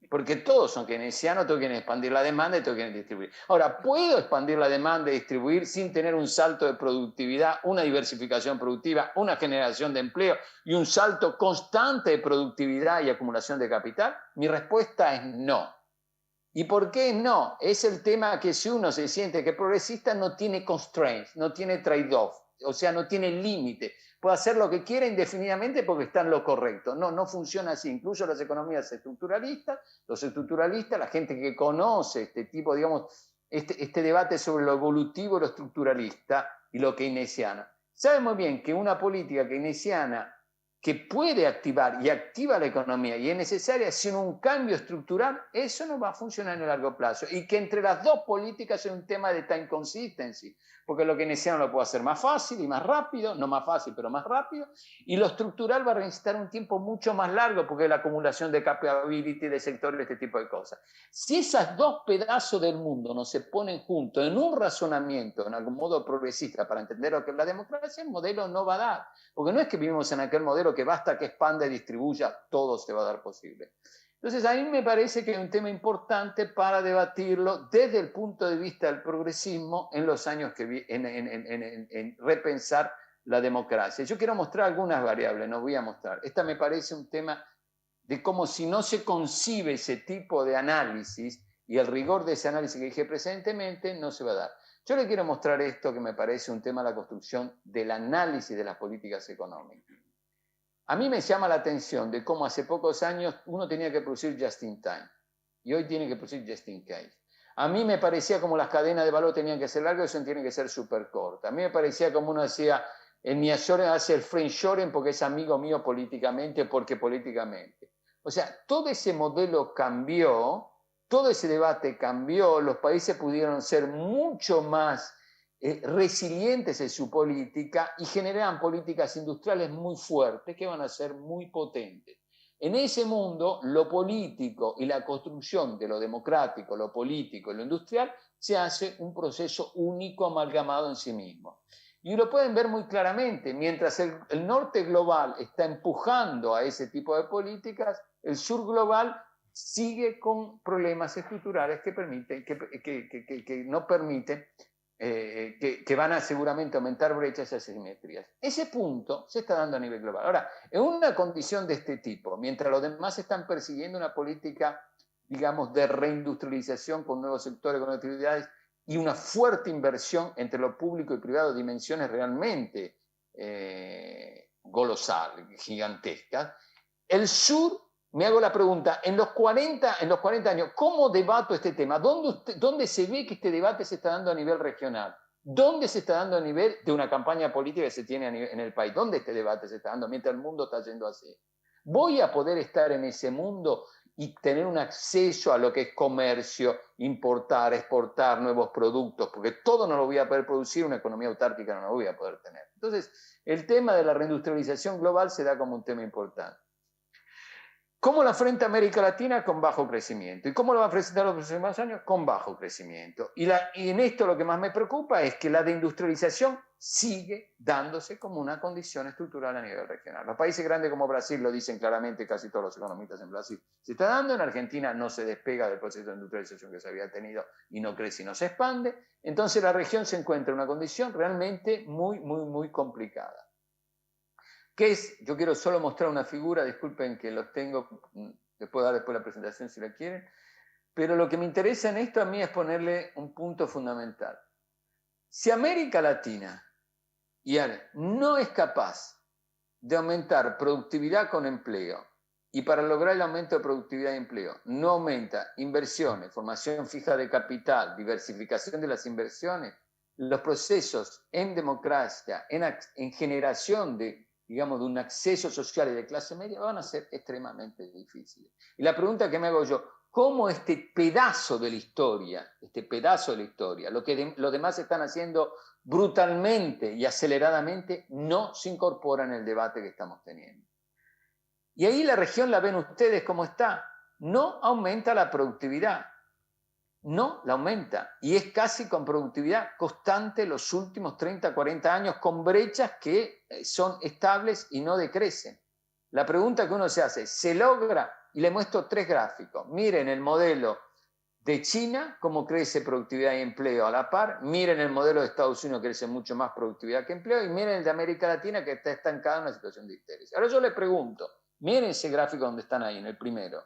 Porque todos son keynesianos, todos quieren expandir la demanda y todos quieren distribuir. Ahora, ¿puedo expandir la demanda y distribuir sin tener un salto de productividad, una diversificación productiva, una generación de empleo y un salto constante de productividad y acumulación de capital? Mi respuesta es no. ¿Y por qué no? Es el tema que si uno se siente que es progresista no tiene constraints, no tiene trade-off, o sea, no tiene límite. Puede hacer lo que quiera indefinidamente porque está en lo correcto. No, no funciona así. Incluso las economías estructuralistas, los estructuralistas, la gente que conoce este tipo, digamos, este debate sobre lo evolutivo y lo estructuralista y lo keynesiano, sabe muy bien que una política keynesiana que puede activar y activa la economía y es necesaria sin un cambio estructural, eso no va a funcionar en el largo plazo. Y que entre las dos políticas es un tema de time consistency, porque lo keynesiano lo puede hacer más fácil y más rápido, no más fácil, pero más rápido, y lo estructural va a necesitar un tiempo mucho más largo, porque es la acumulación de capability de sectores, este tipo de cosas. Si esos dos pedazos del mundo no se ponen juntos en un razonamiento, en algún modo progresista, para entender lo que es la democracia, el modelo no va a dar. Porque no es que vivimos en aquel modelo que basta que expanda y distribuya, todo se va a dar posible. Entonces, a mí me parece que hay un tema importante para debatirlo desde el punto de vista del progresismo en los años que en repensar la democracia. Yo quiero mostrar algunas variables, no voy a mostrar. Esta me parece un tema de cómo si no se concibe ese tipo de análisis y el rigor de ese análisis que dije presentemente, no se va a dar. Yo le quiero mostrar esto que me parece un tema de la construcción del análisis de las políticas económicas. A mí me llama la atención de cómo hace pocos años uno tenía que producir just in time y hoy tiene que producir just in case. A mí me parecía como las cadenas de valor tenían que ser largas y eso tienen que ser súper cortas. A mí me parecía como uno decía, el nearshoring hace el friendshoring porque es amigo mío políticamente, porque políticamente. O sea, todo ese modelo cambió, todo ese debate cambió, los países pudieron ser mucho más resilientes en su política y generan políticas industriales muy fuertes que van a ser muy potentes. En ese mundo, lo político y la construcción de lo democrático, lo político y lo industrial se hace un proceso único amalgamado en sí mismo. Y lo pueden ver muy claramente, mientras el norte global está empujando a ese tipo de políticas, el sur global sigue con problemas estructurales que no permiten, que van a seguramente aumentar brechas y asimetrías. Ese punto se está dando a nivel global. Ahora, en una condición de este tipo, mientras los demás están persiguiendo una política, digamos, de reindustrialización con nuevos sectores, con actividades, y una fuerte inversión entre lo público y privado, dimensiones realmente colosales, gigantescas, el sur, me hago la pregunta, en los 40 años, ¿cómo debato este tema? ¿Dónde se ve que este debate se está dando a nivel regional? ¿Dónde se está dando a nivel de una campaña política que se tiene en el país? ¿Dónde este debate se está dando mientras el mundo está yendo así? ¿Voy a poder estar en ese mundo y tener un acceso a lo que es comercio, importar, exportar nuevos productos? Porque todo no lo voy a poder producir, una economía autárquica no lo voy a poder tener. Entonces, el tema de la reindustrialización global se da como un tema importante. ¿Cómo la afronta América Latina? Con bajo crecimiento. ¿Y cómo lo va a enfrentar los próximos años? Con bajo crecimiento. Y en esto lo que más me preocupa es que la deindustrialización sigue dándose como una condición estructural a nivel regional. Los países grandes como Brasil lo dicen claramente, casi todos los economistas en Brasil. Se está dando, en Argentina no se despega del proceso de industrialización que se había tenido y no crece y no se expande. Entonces la región se encuentra en una condición realmente muy complicada. ¿Qué es? Yo quiero solo mostrar una figura, disculpen que los tengo, les puedo dar después la presentación si la quieren, pero lo que me interesa en esto a mí es ponerle un punto fundamental. Si América Latina no es capaz de aumentar productividad con empleo, y para lograr el aumento de productividad y empleo no aumenta inversiones, formación fija de capital, diversificación de las inversiones, los procesos en democracia, en generación de un acceso social y de clase media, van a ser extremadamente difíciles. Y la pregunta que me hago yo, ¿cómo este pedazo de la historia, lo que los demás están haciendo brutalmente y aceleradamente, no se incorpora en el debate que estamos teniendo? Y ahí la región la ven ustedes cómo está, no aumenta la productividad. No la aumenta, y es casi con productividad constante los últimos 30, 40 años, con brechas que son estables y no decrecen. La pregunta que uno se hace, ¿se logra? Y le muestro 3 gráficos. Miren el modelo de China, cómo crece productividad y empleo a la par. Miren el modelo de Estados Unidos, que crece mucho más productividad que empleo. Y miren el de América Latina, que está estancada en una situación de histeria. Ahora yo les pregunto, miren ese gráfico donde están ahí, en el primero.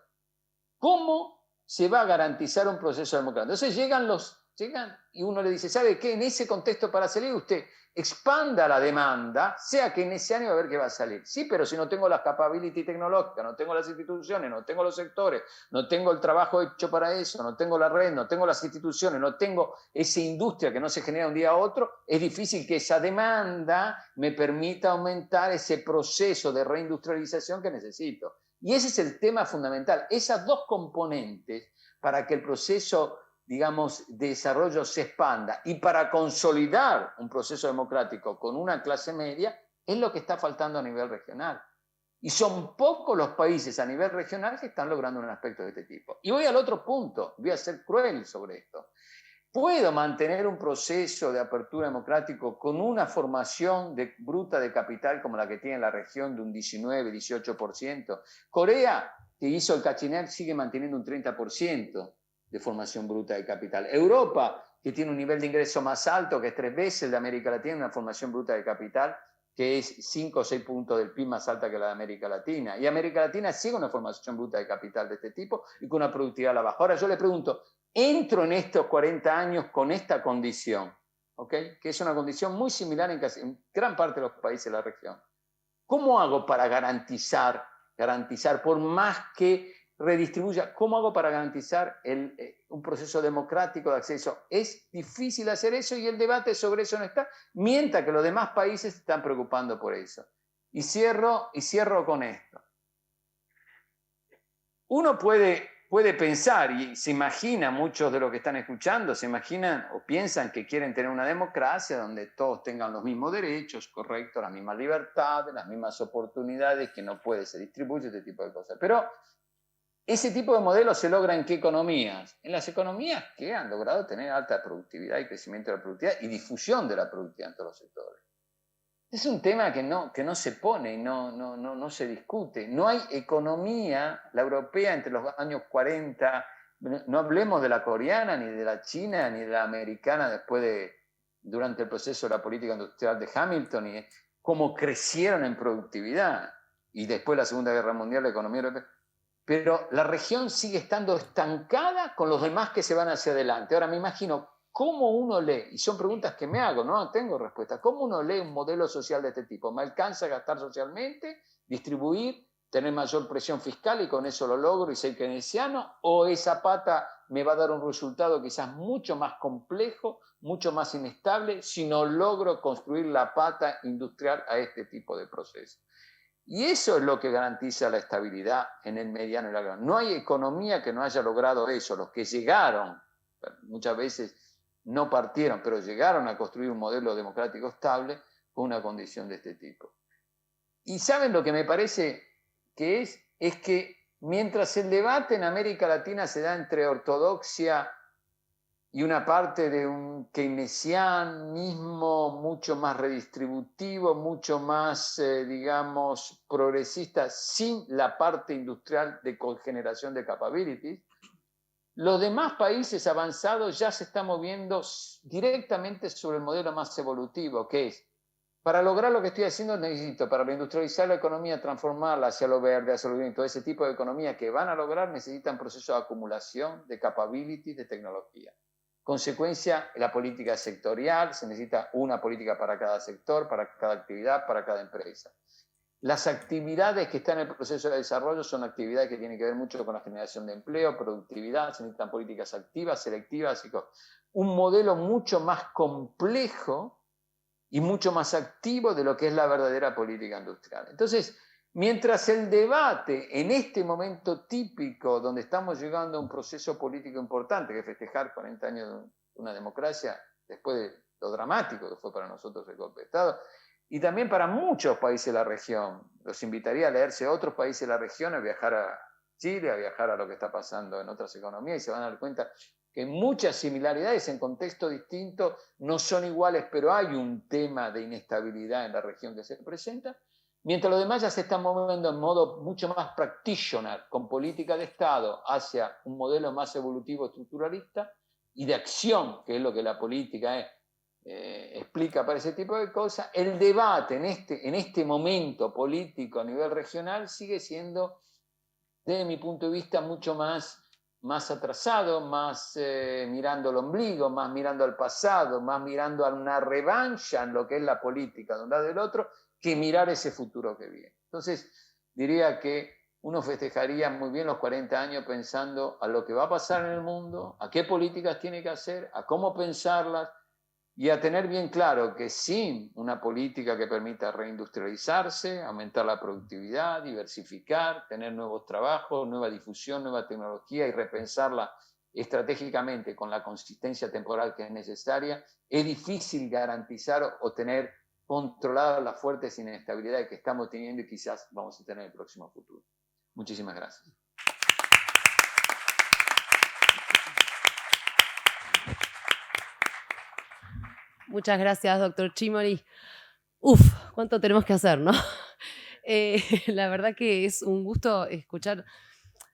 ¿Cómo se va a garantizar un proceso democrático? Entonces llegan y uno le dice, ¿sabe qué? En ese contexto para salir usted expanda la demanda, sea que en ese año va a ver qué va a salir. Sí, pero si no tengo las capability tecnológicas, no tengo las instituciones, no tengo los sectores, no tengo el trabajo hecho para eso, no tengo la red, no tengo las instituciones, no tengo esa industria que no se genera un día a otro, es difícil que esa demanda me permita aumentar ese proceso de reindustrialización que necesito. Y ese es el tema fundamental. Esas 2 componentes para que el proceso, digamos, de desarrollo se expanda y para consolidar un proceso democrático con una clase media, es lo que está faltando a nivel regional. Y son pocos los países a nivel regional que están logrando un aspecto de este tipo. Y voy al otro punto, voy a ser cruel sobre esto. ¿Puedo mantener un proceso de apertura democrático con una formación bruta de capital como la que tiene la región de un 19-18%? Corea, que hizo el Kachinek, sigue manteniendo un 30% de formación bruta de capital. Europa, que tiene un nivel de ingreso más alto, que es 3 veces el de América Latina, una formación bruta de capital que es 5 o 6 puntos del PIB más alta que la de América Latina. Y América Latina sigue una formación bruta de capital de este tipo y con una productividad a la baja. Ahora yo le pregunto, entro en estos 40 años con esta condición, ¿okay? Que es una condición muy similar en gran parte de los países de la región. ¿Cómo hago para garantizar, por más que redistribuya, cómo hago para garantizar un proceso democrático de acceso? Es difícil hacer eso y el debate sobre eso no está, mientras que los demás países se están preocupando por eso. Y cierro con esto. Uno puede pensar, y se imagina, muchos de los que están escuchando, se imaginan o piensan que quieren tener una democracia donde todos tengan los mismos derechos, correcto, las mismas libertades, las mismas oportunidades, que no puede se distribuye, este tipo de cosas. Pero ese tipo de modelos se logra ¿en qué economías? En las economías que han logrado tener alta productividad y crecimiento de la productividad y difusión de la productividad en todos los sectores. Es un tema que no se pone, no se discute. No hay economía, la europea entre los años 40, no hablemos de la coreana, ni de la china, ni de la americana durante el proceso de la política industrial de Hamilton, y cómo crecieron en productividad. Y después de la Segunda Guerra Mundial, la economía europea. Pero la región sigue estando estancada con los demás que se van hacia adelante. Ahora me imagino cómo uno lee, y son preguntas que me hago, no tengo respuesta, cómo uno lee un modelo social de este tipo. ¿Me alcanza a gastar socialmente, distribuir, tener mayor presión fiscal y con eso lo logro y soy keynesiano? ¿O esa pata me va a dar un resultado quizás mucho más complejo, mucho más inestable, si no logro construir la pata industrial a este tipo de procesos? Y eso es lo que garantiza la estabilidad en el mediano y largo plazo. No hay economía que no haya logrado eso. Los que llegaron, muchas veces no partieron, pero llegaron a construir un modelo democrático estable con una condición de este tipo. Y ¿saben lo que me parece que es? Es que mientras el debate en América Latina se da entre ortodoxia y una parte de un keynesianismo mucho más redistributivo, mucho más, digamos, progresista, sin la parte industrial de cogeneración de capabilities, los demás países avanzados ya se están moviendo directamente sobre el modelo más evolutivo, que es, para lograr lo que estoy haciendo necesito, para reindustrializar la economía, transformarla hacia lo verde, hacia lo bien, todo ese tipo de economía que van a lograr necesitan procesos de acumulación de capabilities, de tecnología. Consecuencia, la política sectorial, se necesita una política para cada sector, para cada actividad, para cada empresa. Las actividades que están en el proceso de desarrollo son actividades que tienen que ver mucho con la generación de empleo, productividad, se necesitan políticas activas, selectivas, un modelo mucho más complejo y mucho más activo de lo que es la verdadera política industrial. Entonces, mientras el debate en este momento típico, donde estamos llegando a un proceso político importante, que es festejar 40 años de una democracia, después de lo dramático que fue para nosotros el golpe de Estado, y también para muchos países de la región, los invitaría a leerse otros países de la región, a viajar a Chile, a viajar a lo que está pasando en otras economías, y se van a dar cuenta que muchas similaridades en contextos distintos no son iguales, pero hay un tema de inestabilidad en la región que se presenta. Mientras los demás ya se están moviendo en modo mucho más practitioner, con política de Estado, hacia un modelo más evolutivo estructuralista y de acción, que es lo que la política explica para ese tipo de cosas, el debate en este momento político a nivel regional sigue siendo, desde mi punto de vista, mucho más atrasado, más mirando el ombligo, más mirando al pasado, más mirando a una revancha en lo que es la política de un lado y del otro, que mirar ese futuro que viene. Entonces, diría que uno festejaría muy bien los 40 años pensando a lo que va a pasar en el mundo, a qué políticas tiene que hacer, a cómo pensarlas, y a tener bien claro que sin una política que permita reindustrializarse, aumentar la productividad, diversificar, tener nuevos trabajos, nueva difusión, nueva tecnología y repensarla estratégicamente con la consistencia temporal que es necesaria, es difícil garantizar o tener controladas las fuertes inestabilidades que estamos teniendo y quizás vamos a tener en el próximo futuro. Muchísimas gracias. Muchas gracias, doctor Cimoli. Cuánto tenemos que hacer, ¿no? La verdad que es un gusto escuchar,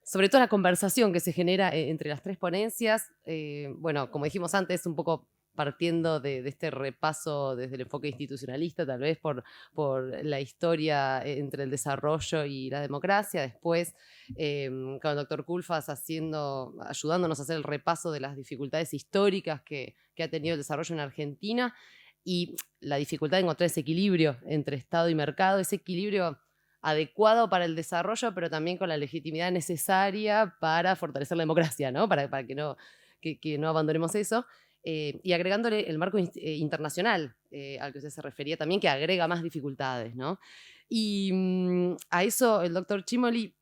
sobre todo la conversación que se genera entre las tres ponencias. Bueno, como dijimos antes, un poco partiendo de este repaso desde el enfoque institucionalista, tal vez por la historia entre el desarrollo y la democracia. Después, con el doctor Culfas ayudándonos a hacer el repaso de las dificultades históricas que ha tenido el desarrollo en Argentina y la dificultad de encontrar ese equilibrio entre Estado y mercado, ese equilibrio adecuado para el desarrollo, pero también con la legitimidad necesaria para fortalecer la democracia, ¿no? Para que no abandonemos eso. Y agregándole el marco internacional al que usted se refería también, que agrega más dificultades, ¿no? Y a eso el doctor Cimoli,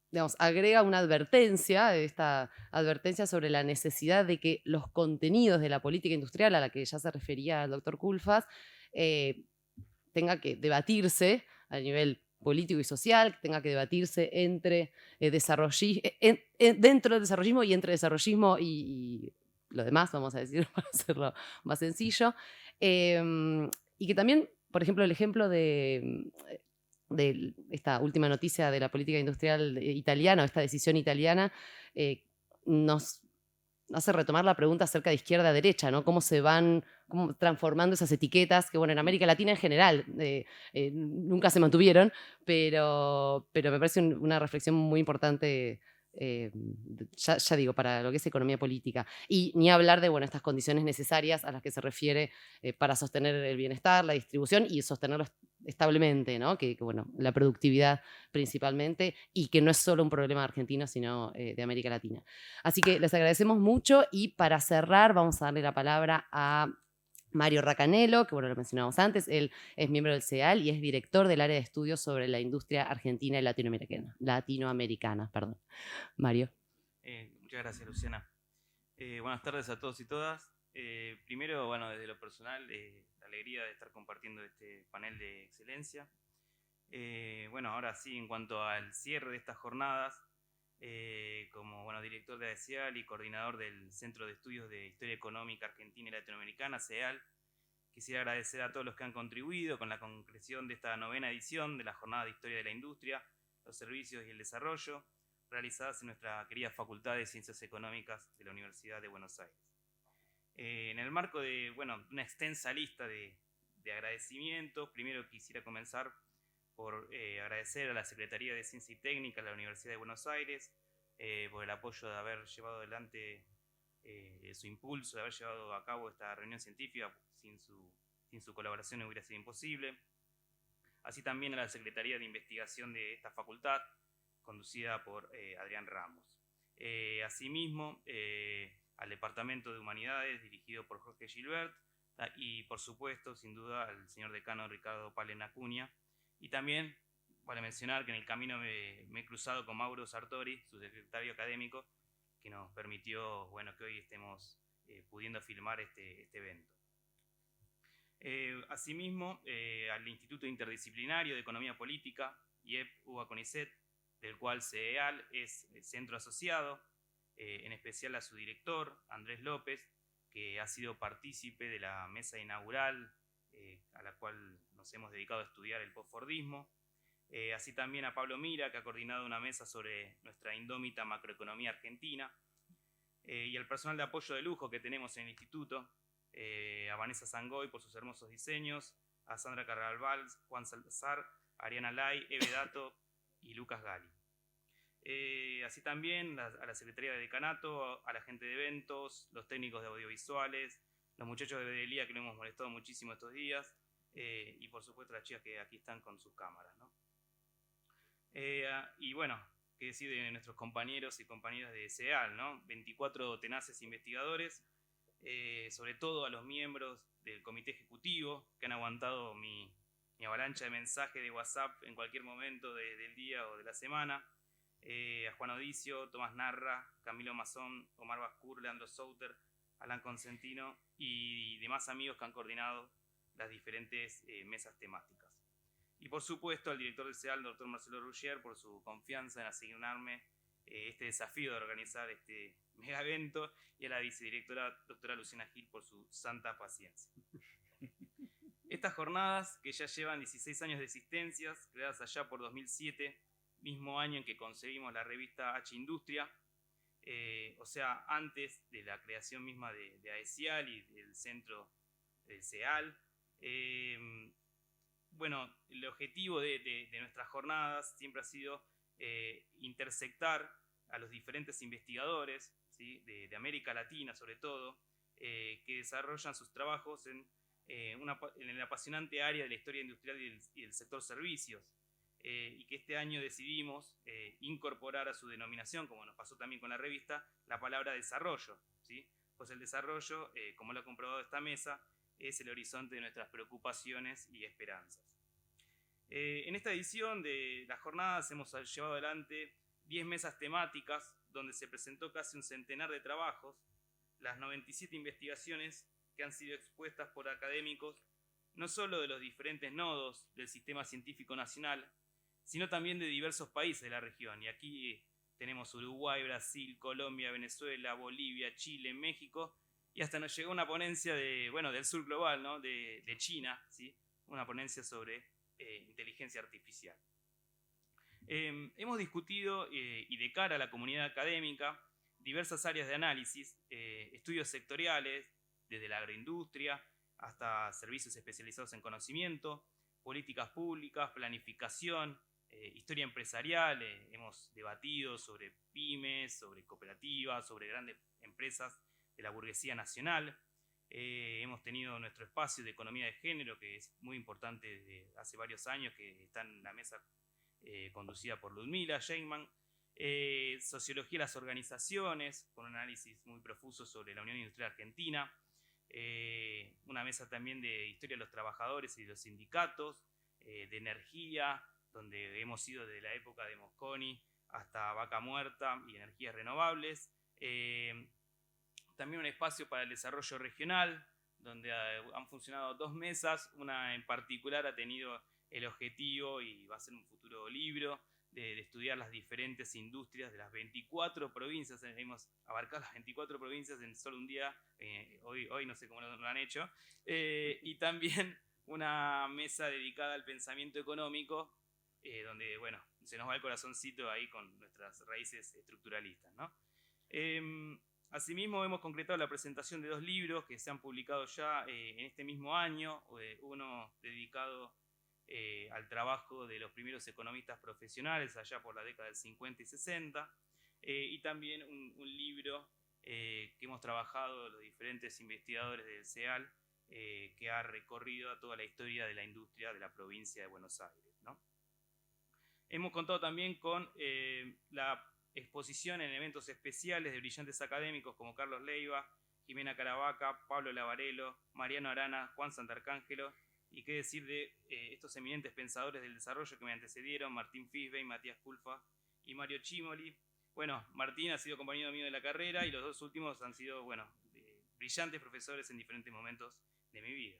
digamos, agrega una advertencia, esta advertencia sobre la necesidad de que los contenidos de la política industrial a la que ya se refería el doctor Culfas tenga que debatirse a nivel político y social, que tenga que debatirse entre dentro del desarrollismo y entre desarrollismo y lo demás, vamos a decir, para hacerlo más sencillo, y que también por ejemplo, el ejemplo de esta última noticia de la política industrial italiana, o esta decisión italiana, nos hace retomar la pregunta acerca de izquierda-derecha, ¿no? Cómo se van transformando esas etiquetas, que bueno, en América Latina en general nunca se mantuvieron, pero me parece una reflexión muy importante, ya digo, para lo que es economía política. Y ni hablar de, bueno, estas condiciones necesarias a las que se refiere para sostener el bienestar, la distribución y sostenerlo establemente, ¿no? Bueno, la productividad principalmente, y que no es solo un problema argentino, sino de América Latina. Así que les agradecemos mucho, y para cerrar vamos a darle la palabra a Mario Racanello, que bueno, lo mencionamos antes. Él es miembro del CEAL y es director del área de estudios sobre la industria argentina y latinoamericana. Perdón. Mario. Muchas gracias, Luciana. Buenas tardes a todos y todas. Primero, bueno, desde lo personal, la alegría de estar compartiendo este panel de excelencia. Bueno, ahora sí, en cuanto al cierre de estas jornadas, como bueno, director de AECIAL y coordinador del Centro de Estudios de Historia Económica Argentina y Latinoamericana, CEAL, quisiera agradecer a todos los que han contribuido con la concreción de esta 9ª edición de la Jornada de Historia de la Industria, los Servicios y el Desarrollo, realizadas en nuestra querida Facultad de Ciencias Económicas de la Universidad de Buenos Aires. En el marco de una extensa lista de agradecimientos, primero quisiera comenzar por agradecer a la Secretaría de Ciencia y Técnica de la Universidad de Buenos Aires por el apoyo de haber llevado adelante su impulso, de haber llevado a cabo esta reunión científica. Sin su colaboración no hubiera sido imposible. Así también a la Secretaría de Investigación de esta facultad, conducida por Adrián Ramos. Asimismo, al Departamento de Humanidades, dirigido por Jorge Gilbert, y por supuesto, sin duda, al señor decano Ricardo Palen Acuña. Y también, vale mencionar que en el camino me he cruzado con Mauro Sartori, su secretario académico, que nos permitió que hoy estemos pudiendo filmar este evento. Asimismo, al Instituto Interdisciplinario de Economía Política, IEP-UBA-CONICET, del cual CEAL es centro asociado, en especial a su director, Andrés López, que ha sido partícipe de la mesa inaugural, a la cual nos hemos dedicado a estudiar el postfordismo. Así también a Pablo Mira, que ha coordinado una mesa sobre nuestra indómita macroeconomía argentina, y al personal de apoyo de lujo que tenemos en el instituto, a Vanessa Sangoy por sus hermosos diseños, a Sandra Carvalval, Juan Salazar, Ariana Lai, Eve Dato y Lucas Gali. Así también a la Secretaría de Decanato, a la gente de eventos, los técnicos de audiovisuales, los muchachos de Bedelía, que nos hemos molestado muchísimo estos días, y por supuesto las chicas que aquí están con sus cámaras, ¿no? Y bueno, qué decir de nuestros compañeros y compañeras de CEAL, ¿no? 24 tenaces investigadores, sobre todo a los miembros del comité ejecutivo que han aguantado mi avalancha de mensajes de WhatsApp en cualquier momento del día o de la semana, a Juan Odicio, Tomás Narra, Camilo Mazón, Omar Bascur, Leandro Souter, Alan Consentino y demás amigos que han coordinado las diferentes mesas temáticas. Y por supuesto al director del CEAL, doctor Marcelo Ruggier, por su confianza en asignarme este desafío de organizar este mega evento, y a la vicedirectora, doctora Luciana Gil, por su santa paciencia. Estas jornadas, que ya llevan 16 años de existencia, creadas allá por 2007, mismo año en que concebimos la revista H Industria, o sea, antes de la creación misma de AECIAL y del centro del CEAL. Bueno, el objetivo de nuestras jornadas siempre ha sido intersectar a los diferentes investigadores, ¿sí?, de América Latina sobre todo, que desarrollan sus trabajos en el apasionante área de la historia industrial y del sector servicios, y que este año decidimos incorporar a su denominación, como nos pasó también con la revista, la palabra desarrollo, ¿sí? Pues el desarrollo, como lo ha comprobado esta mesa, es el horizonte de nuestras preocupaciones y esperanzas. En esta edición de las jornadas hemos llevado adelante 10 mesas temáticas donde se presentó casi un centenar de trabajos, las 97 investigaciones que han sido expuestas por académicos no solo de los diferentes nodos del sistema científico nacional, sino también de diversos países de la región. Y aquí tenemos Uruguay, Brasil, Colombia, Venezuela, Bolivia, Chile, México, y hasta nos llegó una ponencia del sur global, ¿no?, de China, ¿sí?, una ponencia sobre inteligencia artificial. Hemos discutido, y de cara a la comunidad académica, diversas áreas de análisis, estudios sectoriales, desde la agroindustria hasta servicios especializados en conocimiento, políticas públicas, planificación, historia empresarial. Hemos debatido sobre pymes, sobre cooperativas, sobre grandes empresas de la burguesía nacional. Hemos tenido nuestro espacio de economía de género, que es muy importante desde hace varios años, que está en la mesa conducida por Ludmila Sheinman. Sociología de las organizaciones, con un análisis muy profuso sobre la Unión Industrial Argentina. Una mesa también de historia de los trabajadores y de los sindicatos, de energía, donde hemos ido desde la época de Mosconi hasta Vaca Muerta y energías renovables. También un espacio para el desarrollo regional, donde han funcionado 2 mesas. Una en particular ha tenido el objetivo, y va a ser un futuro libro, de estudiar las diferentes industrias de las 24 provincias. Hemos abarcado las 24 provincias en solo un día. Hoy no sé cómo lo han hecho. Y también una mesa dedicada al pensamiento económico, donde, bueno, se nos va el corazoncito ahí con nuestras raíces estructuralistas, ¿no? Asimismo, hemos concretado la presentación de 2 libros que se han publicado ya en este mismo año. Uno dedicado al trabajo de los primeros economistas profesionales allá por la década del 50 y 60, y también un libro que hemos trabajado los diferentes investigadores del CEAL, que ha recorrido a toda la historia de la industria de la provincia de Buenos Aires, ¿no? Hemos contado también con la exposición en eventos especiales de brillantes académicos como Carlos Leiva, Jimena Caravaca, Pablo Lavarello, Mariano Arana, Juan Santarcángelo, y qué decir de estos eminentes pensadores del desarrollo que me antecedieron: Martín Fisbey, Matías Culfa y Mario Cimoli. Bueno, Martín ha sido compañero mío de la carrera, y los 2 últimos han sido, bueno, brillantes profesores en diferentes momentos de mi vida.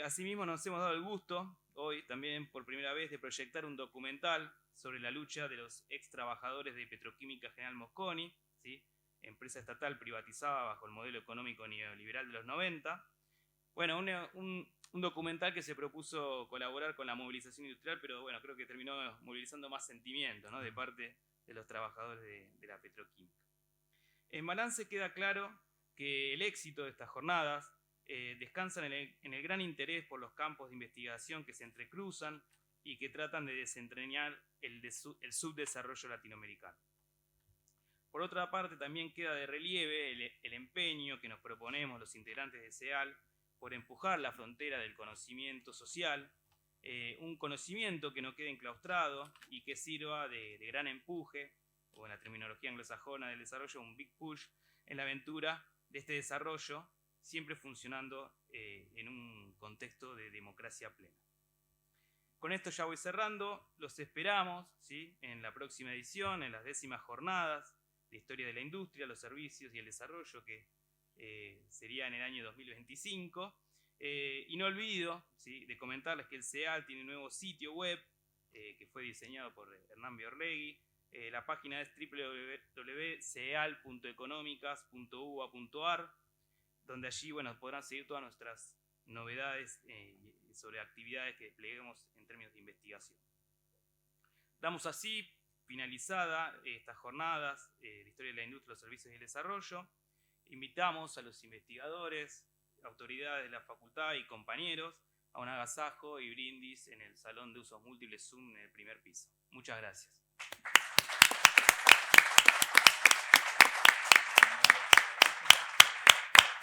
Asimismo, nos hemos dado el gusto, hoy también por primera vez, de proyectar un documental sobre la lucha de los ex trabajadores de Petroquímica General Mosconi, ¿sí? Empresa estatal privatizada bajo el modelo económico neoliberal de los 90. Bueno, un documental que se propuso colaborar con la movilización industrial, pero bueno, creo que terminó movilizando más sentimiento, ¿no?, de parte de los trabajadores de la petroquímica. En balance queda claro que el éxito de estas jornadas descansa en el gran interés por los campos de investigación que se entrecruzan y que tratan de desentrañar el subdesarrollo latinoamericano. Por otra parte, también queda de relieve el empeño que nos proponemos los integrantes de CEAL por empujar la frontera del conocimiento social, un conocimiento que no quede enclaustrado y que sirva de gran empuje, o en la terminología anglosajona del desarrollo, un big push en la aventura de este desarrollo, siempre funcionando en un contexto de democracia plena. Con esto ya voy cerrando. Los esperamos, ¿sí?, en la próxima edición, en las 10º jornadas de Historia de la Industria, los Servicios y el Desarrollo, que sería en el año 2025. Y no olvido, ¿sí?, de comentarles que el CEAL tiene un nuevo sitio web que fue diseñado por Hernán Biorlegui. La página es www.ceal.economicas.uba.ar, donde allí, bueno, podrán seguir todas nuestras novedades sobre actividades que despleguemos en términos de investigación. Damos así finalizada estas jornadas de Historia de la Industria, los Servicios y el Desarrollo. Invitamos a los investigadores, autoridades de la facultad y compañeros a un agasajo y brindis en el Salón de Usos Múltiples Zoom en el primer piso. Muchas gracias.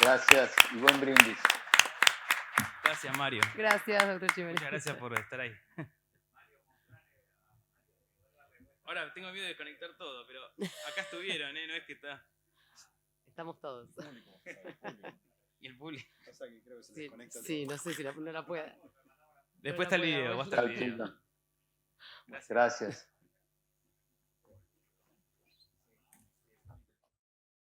Gracias y buen brindis. Gracias, Mario. Gracias, doctor Cimoli. Muchas gracias por estar ahí. Ahora tengo miedo de desconectar todo, pero acá estuvieron, no es que está. Estamos todos. Y el público. Sí, no sé si no la puede. Después está el video, va a estar el video. Gracias.